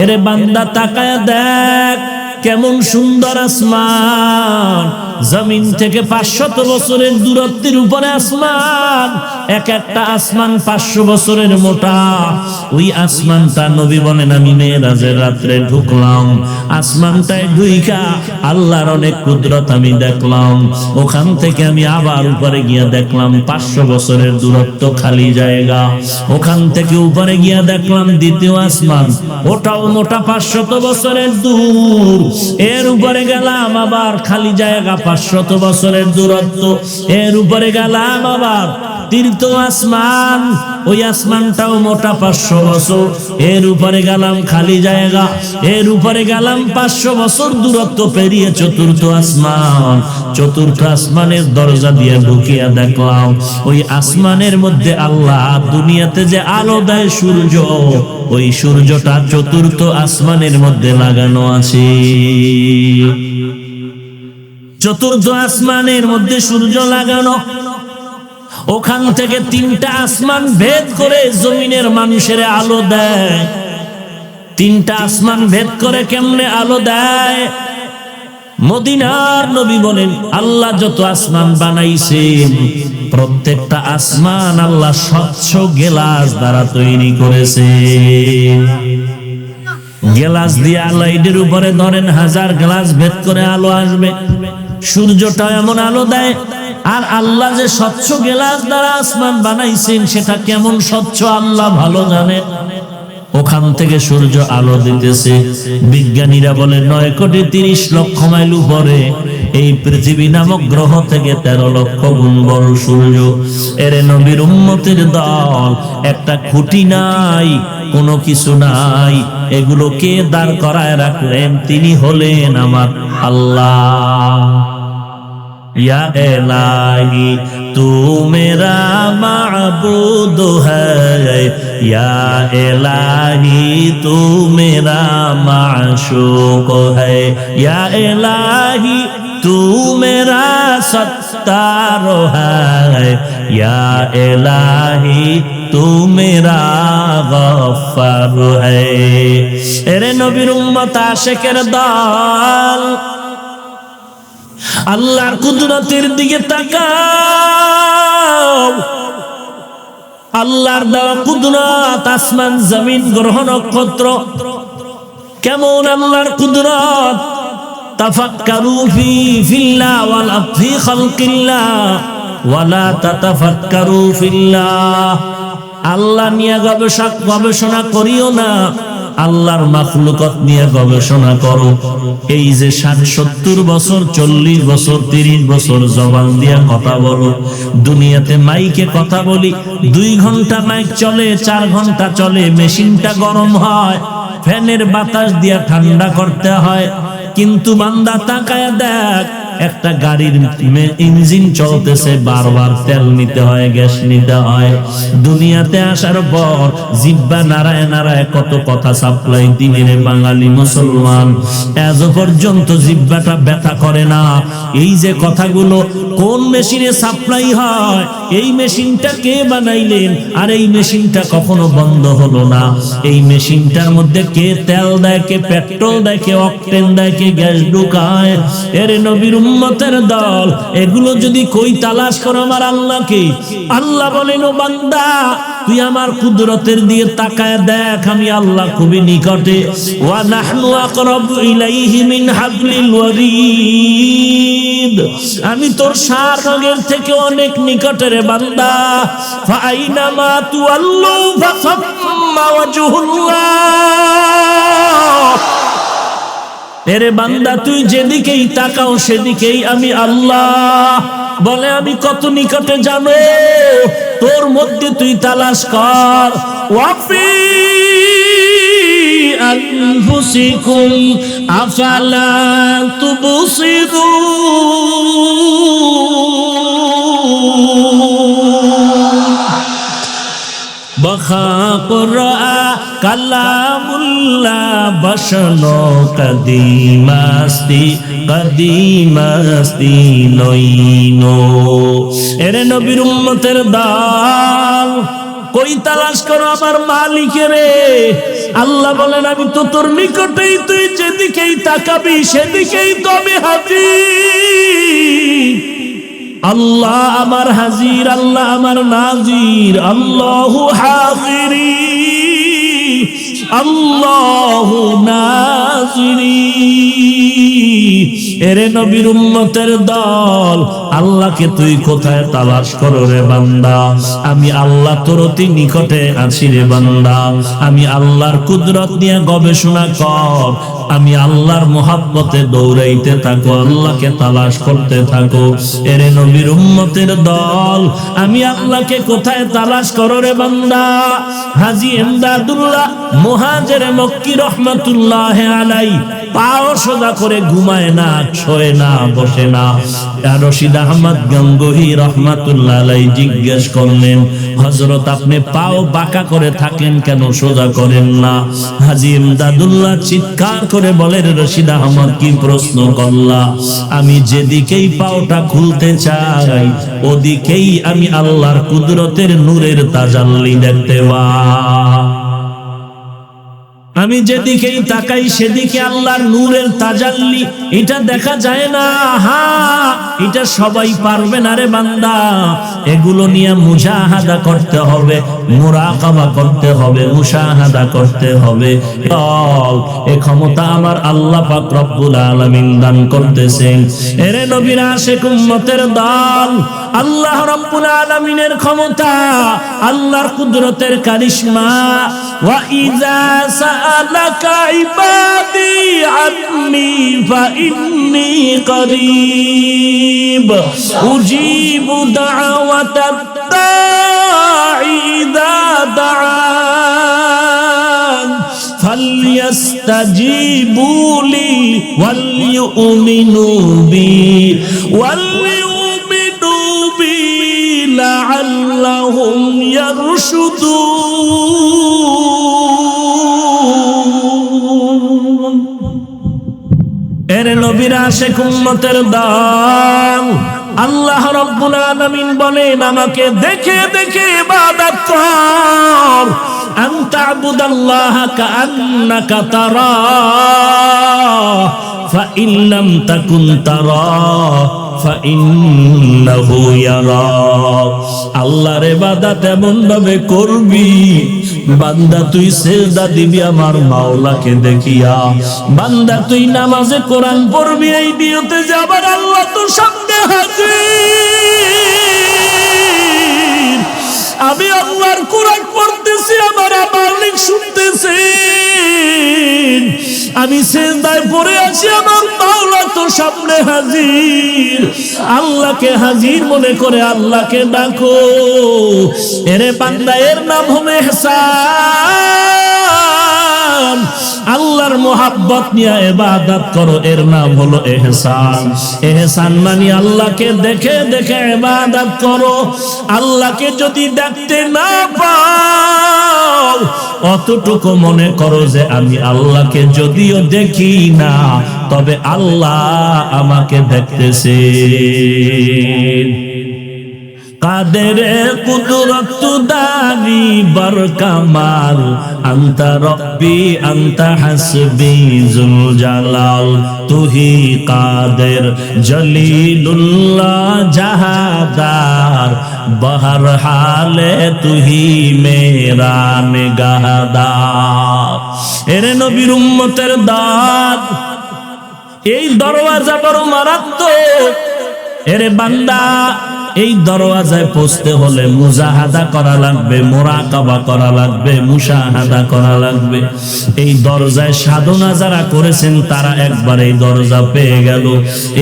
এরে বান্দা তাকায় দেখ কেমন সুন্দর আসমান, জমিন থেকে 500 বছরের দূরত্বের উপরে আসমান, এক একটা আসমান 500 বছরের মোটা। ওই আসমানটা নবী বলেন আমি মেরাজের রাত্রে ঢুকলাম, আসমানটায় ঢুইকা আল্লাহর অনেক কুদরত আমি দেখলাম। ওখান থেকে আমি আবার উপরে গিয়া দেখলাম 500 বছরের দূরত্ব খালি জায়গা। ওখান থেকে উপরে গিয়া দেখলাম দ্বিতীয় আসমান, ওটাও মোটা 500 বছরের দূর। এর উপরে গেলাম আবার খালি জায়গা 500 বছরের দূরত্ব। এর উপরে গেলাম আবার তৃতীয় আসমান, ওই আসমানটাও মোটা 500 বছর। এর উপরে গেলাম খালি জায়গা। এর উপরে গেলাম 500 বছর দূরত্ব পেরিয়ে চতুর্থ আসমান। চতুর্থ আসমানের দরজা দিয়ে ঢুকিয়া দেখলাম ওই আসমানের মধ্যে আল্লাহ দুনিয়াতে যে আলো দেয় সূর্য, ওই সূর্যটা চতুর্থ আসমানের মধ্যে লাগানো আছে। চতুর্থ আসমানের মধ্যে সূর্য লাগানো। ওখান থেকে 3টা আসমান ভেদ করে জমিনের মানুষের আলো দেয়। 3টা আসমান ভেদ করে কেমনে আলো দেয়? মদিনার নবী বলেন আল্লাহ যত আসমান বানাইছেন প্রত্যেকটা আসমান আল্লাহ স্বচ্ছ গ্লাস দ্বারা তৈরি করেছে। গ্লাস দিয়ে আল্লাহ এর উপরে ধরেন 1000 গ্লাস ভেদ করে আলো আসবে। সূর্যটা এমন আলো দেয়। আর আল্লাহ যে স্বচ্ছ গ্লাস দ্বারা আসমান বানাইছেন সেটা কেমন স্বচ্ছ আল্লাহ ভালো জানেন। ওখান থেকে সূর্য আলো দিতেছে। বিজ্ঞানীরা বলে 9,30,00,000 মাইল উপরে এই পৃথিবী নামক গ্রহ থেকে 13 লক্ষ গুণ বড় সূর্য। এর নবীর উম্মতের দল, একটা খুঁটি নাই, কোনো কিছু নাই, এগুলোকে দাঁড় করায় রাখলেন। তিনি হলেন আমার আল্লাহ। या इलाही तू मेरा माबूद है, या इलाही तू मेरा माशूक है, या इलाही तू मेरा सत्तार है, या इलाही तू मेरा गफ्फार है। एरे नबीर उम्मत आशिकेर दल, আল্লাহর কুদরতের দিকে তাকাও। আল্লাহর দেওয়া কুদরত, আসমান জমিন গ্রহ নক্ষত্র, কেমন আল্লাহর কুদরত। তাফাক্কারু ফিল্লাহ ওয়ালা ফি খালকিল্লাহ ওয়ালা তাতাফাক্কারু ফিল্লাহ। আল্লাহ নিয়ে গবেষণা করিও না, আল্লাহর মাখলুকাত নিয়ে গবেষণা করো। এই যে 60-70 বছর, 40 বছর, 30 বছর জবান দিয়ে কথা বলো, দুনিয়াতে মাইকে কথা বলি, 2 ঘন্টা মাইক চলে, 4 ঘন্টা চলে, মেশিনটা গরম হয়, ফ্যানের বাতাস দিয়ে ঠান্ডা করতে হয়। কিন্তু বান্দা তাকায় দেখ, একটা গাড়ির ইঞ্জিন চলতেছে, বারবার তেল নিতে হয়, গ্যাস নিতে হয়। দুনিয়াতে আসার পর জিহ্বা নাড়ায় নাড়ায় কত কথা সাপ্লাই দিনের বাঙালি মুসলমান, আজ পর্যন্ত জিহ্বাটা ব্যথা করে না। এই যে কথাগুলো কোন মেশিনে সাপ্লাই হয়, এই মেশিনটা কে বানাইলেন, আর এই মেশিনটা কখনো বন্ধ হলো না, এই মেশিনটার মধ্যে কে তেল দেয়, কে পেট্রোল দেয়, কে অকটেন দেয়, কে গ্যাস ঢুকায়। এর নবীর উম্মতের দল, এগুলো যদি কই তালাশ করো আমার আল্লাহকে, আল্লাহ বলেন ও বান্দা তুই আমার কুদরতের দিকে তাকায় দেখ, আমি আল্লাহ খুবই নিকটে। ওয়া নাহনু আকরাবু ইলাইহি মিন হাবলিল ওয়ারিদ, আমি তোর সার রগের থেকে অনেক নিকটে রে বান্দা। ফাইনামা তুআল্লু ফাসাম্মা ওয়াজহুল্লাহ। এরে বান্দা তুই যেদিকেই তাকাও সেদিকেই আমি আল্লাহ। বলে আমি কত নিকটে জানো, তোর মধ্যে তুই তালাশ কর। ওয়াফি أنفسكم أفلا تبصرون بخا قرآ কালামুল্লাহ বসনো কদিমাস্তি নইনো। এরে নবীর উম্মতের দল, কই তালাশ করো আমার মালিকের রে। আল্লাহ বলেন আমি তো তোর নিকটেই, তুই যেদিকেই তাকাবি সেদিকেই তো আমি হাজির। আল্লাহ আমার হাজির, আল্লাহ আমার নাজির, আল্লাহু হাজিরি আল্লাহু নাজিরি। এরে নবীর উম্মতের দল, আল্লাহকে তুই কোথায় তালাশ করো রে বান্দা? আমি আল্লাহ তোর অতি নিকটে আছি রে বান্দা। আমি আল্লাহর কুদরত নিয়ে গবেষণা কর, আমি আল্লাহর মোহাব্বতে দৌড়াইতে থাকো, আল্লাহকে তালাশ করতে থাকো। এরে নবীর উম্মতের দল, আমি আল্লাহকে কোথায় তালাশ করো রে বান্দা? হাজী এমদাদুল্লাহ মুহাজিরে মক্কি রহমাতুল্লাহ আলাইহি পাও সোজা করে ঘুমায় না, শোয় না, বসে না। রশিদ আহমদ গঙ্গোহী রহমাতুল্লাহ আলাইহি জিজ্ঞেস করলেন, হযরত আপনি পাও বাঁকা করে থাকেন কেন, সোজা করেন না? হাজী ইমদাদুল্লাহ চিৎকার করে বলেন, রশিদ আহমদ কি প্রশ্ন করলা? আমি যেদিকেই পাওটা খুলতে চাই ওদিকেই আমি আল্লাহর কুদরতের নূরের তাজাল্লি দেখতে পাই। আমি যেদিকেই তাকাই সেদিকে আল্লাহর নূরের তাজাল্লি, এটা দেখা যায় না। হ্যাঁ, এটা সবাই পারবে না রে বান্দা। এগুলো নিয়ে মুজাহাদা করতে হবে, মুরাকাবা করতে হবে, মুশাহাদা করতে হবে। এই ক্ষমতা আমার আল্লাহ পাক রব্বুল আলামিন দান করতেছেন। এরে নবীর আশিক উম্মতের দল, আল্লাহ রব্বুল আলামিনের ক্ষমতা, আল্লাহর কুদরতের কারিশমা। ওয়া ইযা সাআলাকা ইবাদি আন্নী ফাইন্নী করিব উজিবু দাওয়াতাদ দাঈ ইযা দাআন ফালইস্তাজিবু লি ওয়ালইউমিনু বি লাআল্লাহুম ইয়ারশুদুন। এর নবীর আশিক উম্মতের দল, আল্লাহ রাব্বুল আলামিন বলেন আমাকে দেখে দেখে ইবাদত কর। আনতা আবুদাল্লাহা কাআন্নাকা তারাহ ফাইন লাম তাকুন তারাহ ফাইন্নাহু ইয়ারাক। আল্লাহর ইবাদত এমন ভাবে করবি বান্দা তুই সিজদা দিবি আমার মাওলাকে দেখিয়া। বান্দা তুই নামাজে কোরআন পড়বি এই নিয়তে যে আবার আল্লাহ তোর সামনে হাজির। আমি আল্লাহর কোরআন পড়তেছি, আমার মালিক শুনতেছেন। আমি সিজদায় পড়ে আছি, আমার মাওলা তো সামনে হাজির। আল্লাহকে হাজির মনে করে আল্লাহকে ডাকো। এরে বান্দা, এর নাম হলো ইহসান। আল্লাহর মোহাব্বত নিয়ে ইবাদত করো, এর নাম হলো ইহসান। ইহসান মানে আল্লাহকে দেখে দেখে ইবাদত করো। আল্লাহকে যদি দেখতে না পাও অতটুকু মনে করো যে আমি আল্লাহকে যদিও দেখি না তবে আল্লাহ আমাকে দেখতেছে। কাদের কুদরত দারি বর কামাল আনতা রব্বি আনতা হাসবি জুল জালাল তুহি কাদের জলিলুল্লাহ জাহাদার বহর হালে তুহি মেরা নিগাহদার। এরে নবীর উম্মতের দাদ, এই দরওয়াজা বড় মারাত্মক। এরে বান্দা, এই দরওয়াজায় পৌঁছতে হলে মুজাহাদা করা লাগবে, মুরাকাবা করা লাগবে, মুশাহাদা করা লাগবে। এই দরজায় সাধনা যারা করেছেন তারা একবার এই দরজা পেয়ে গেল।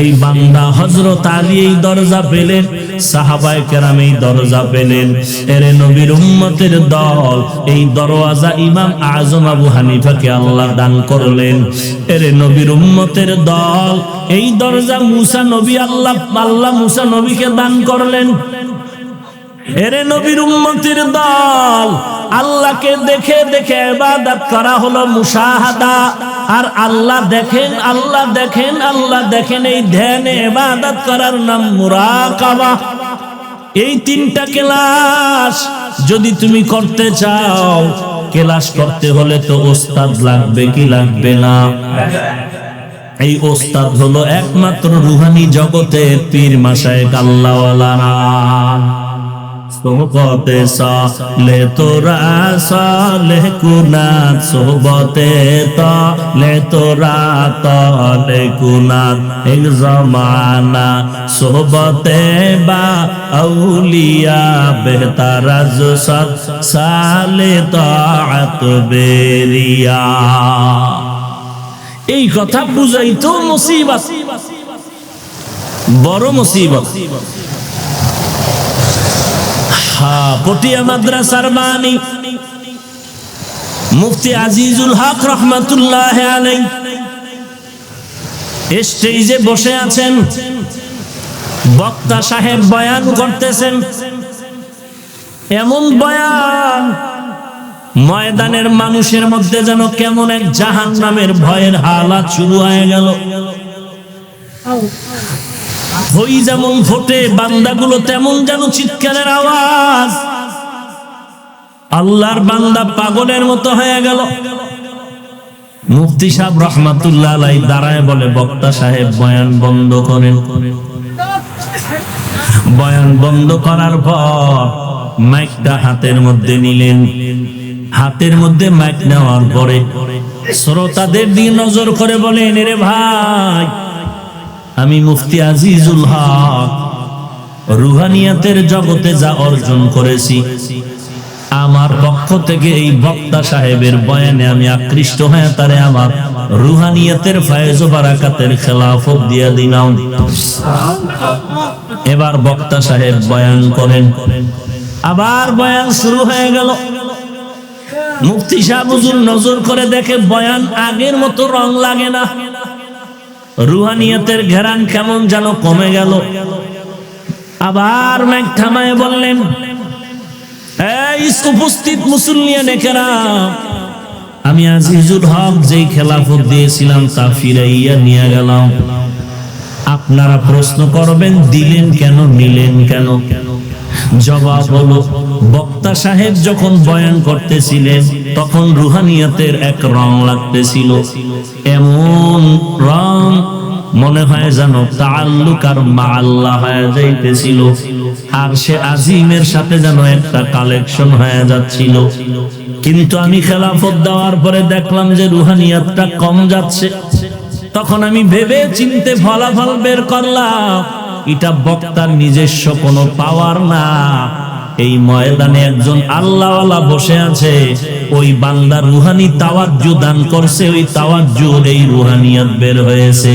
এই বান্দা হযরত আলী এই দরজা পেলেন, সাহাবায়ে কেরাম এই দরজা পেলেন। এর নবীর উম্মতের দল এই দরওয়াজা ইমাম আযম আবু হানিফাকে আল্লাহ দান করলেন। এর নবীর উম্মতের দল এই দরজা মুসা নবী আল্লাহ মুসা নবীকে দান করলেন। এর নবীর উম্মতের দল আল্লাহকে দেখে দেখে ইবাদত করা হলো মুশাহাদা। আর আল্লাহ দেখেন, আল্লাহ দেখেন, আল্লাহ দেখেন, এই ধ্যানে ইবাদত করার নাম মুরাকাবা। এই তিনটা ক্লাস যদি তুমি করতে চাও, ক্লাস করতে হলে তো ওস্তাদ লাগবে কি লাগবে না? এই ওস্তাদ হলো একমাত্র রুহানি জগতের পীর মাশায়েখ আল্লাহওয়ালারা। সোহবতে সালে তোরা সালে কুনাত, সোহবতে তালে তোরা তালে কুনাত, এক জমানা সোহবতে বা আউলিয়া বেহতার আজ সালে তাআত বেরিয়া। এই কথা বুঝাইতো মুসিবত, বড় মুসিবত। পটিয়া মাদ্রাসার বাণী মুফতি আজিজুল হক রহমাতুল্লাহ আলাইহি স্টেজে বসে আছেন, বক্তা সাহেব বয়ান করতেছেন। এমন বয়ান ময়দানের মানুষের মধ্যে যেন কেমন এক জাহান্নামের ভয়ের হালাত শুরু হয়ে গেল। হই যেমন ফোটে, বান্দাগুলো তেমন যেন চিৎকারের আওয়াজ। আল্লাহর বান্দা পাগলের মতো হয়ে গেল। মুফতি সাহেব রহমাতুল্লাহ আলাইহি দাঁড়ায় বলে, বক্তা সাহেব বয়ান বন্ধ করেন। বয়ান বন্ধ করার পর মাইকটা হাতের মধ্যে নিলেন। হাতের মধ্যে মাইক নেওয়ার পরে শ্রোতাদের দিকে নজর করে বলেন, এরে ভাই, আমি মুফতি আজিজুল হক রুহানিয়াতের জগতে যা অর্জন করেছি, আমার পক্ষ থেকে এই বক্তা সাহেবের বয়ানে আমি আকৃষ্ট হয়ে তারে আমার রুহানিয়াতের ফায়েজ ও বারাকাতের খেলাফত দিয়ে দিলাম। এবার বক্তা সাহেব বয়ান করেন। আবার বয়ান শুরু হয়ে গেল। মুফতি সাহেব হুজুর নজর করে দেখে বয়ান আগের মতো রং লাগে না, রুহানিয়াতের ঘেরান কেমন যেন কমে গেল। আবার মাইক থামায় বললেন, এই উপস্থিত মুসল্লিয়ানে কেরাম, আমি আজিজুল হক যেই খেলাফত দিয়েছিলাম তা ফিরাইয়া নিয়ে গেলাম। আপনারা প্রশ্ন করবেন, দিলেন কেন, নিলেন কেন? জবাব হলো, বক্তা সাহেব যখন বয়ান করতেছিলেন তখন রুহানিয়াতের এক রং লাগতেছিল, এমন রং মনে হয় যেন তাআল্লুক আর মা আল্লাহ হয়ে যাইতেছিল, আর সে আজিমের সাথে যেন একটা কালেকশন হয়ে যাচ্ছিল। কিন্তু আমি খেলাফত দেওয়ার পরে দেখলাম যে রুহানিয়াতটা কম যাচ্ছে। তখন আমি ভেবে চিন্তে ফলাফল বের করলাম, এটা বক্তার নিজস্ব কোনো পাওয়ার না, এই ময়দানে একজন আল্লাহওয়ালা বসে আছে, ওই বান্দা রুহানি তাওয়াজ্জু দান করছে, ওই তাওয়াজ্জুর এই রুহানিয়াত বের হয়েছে।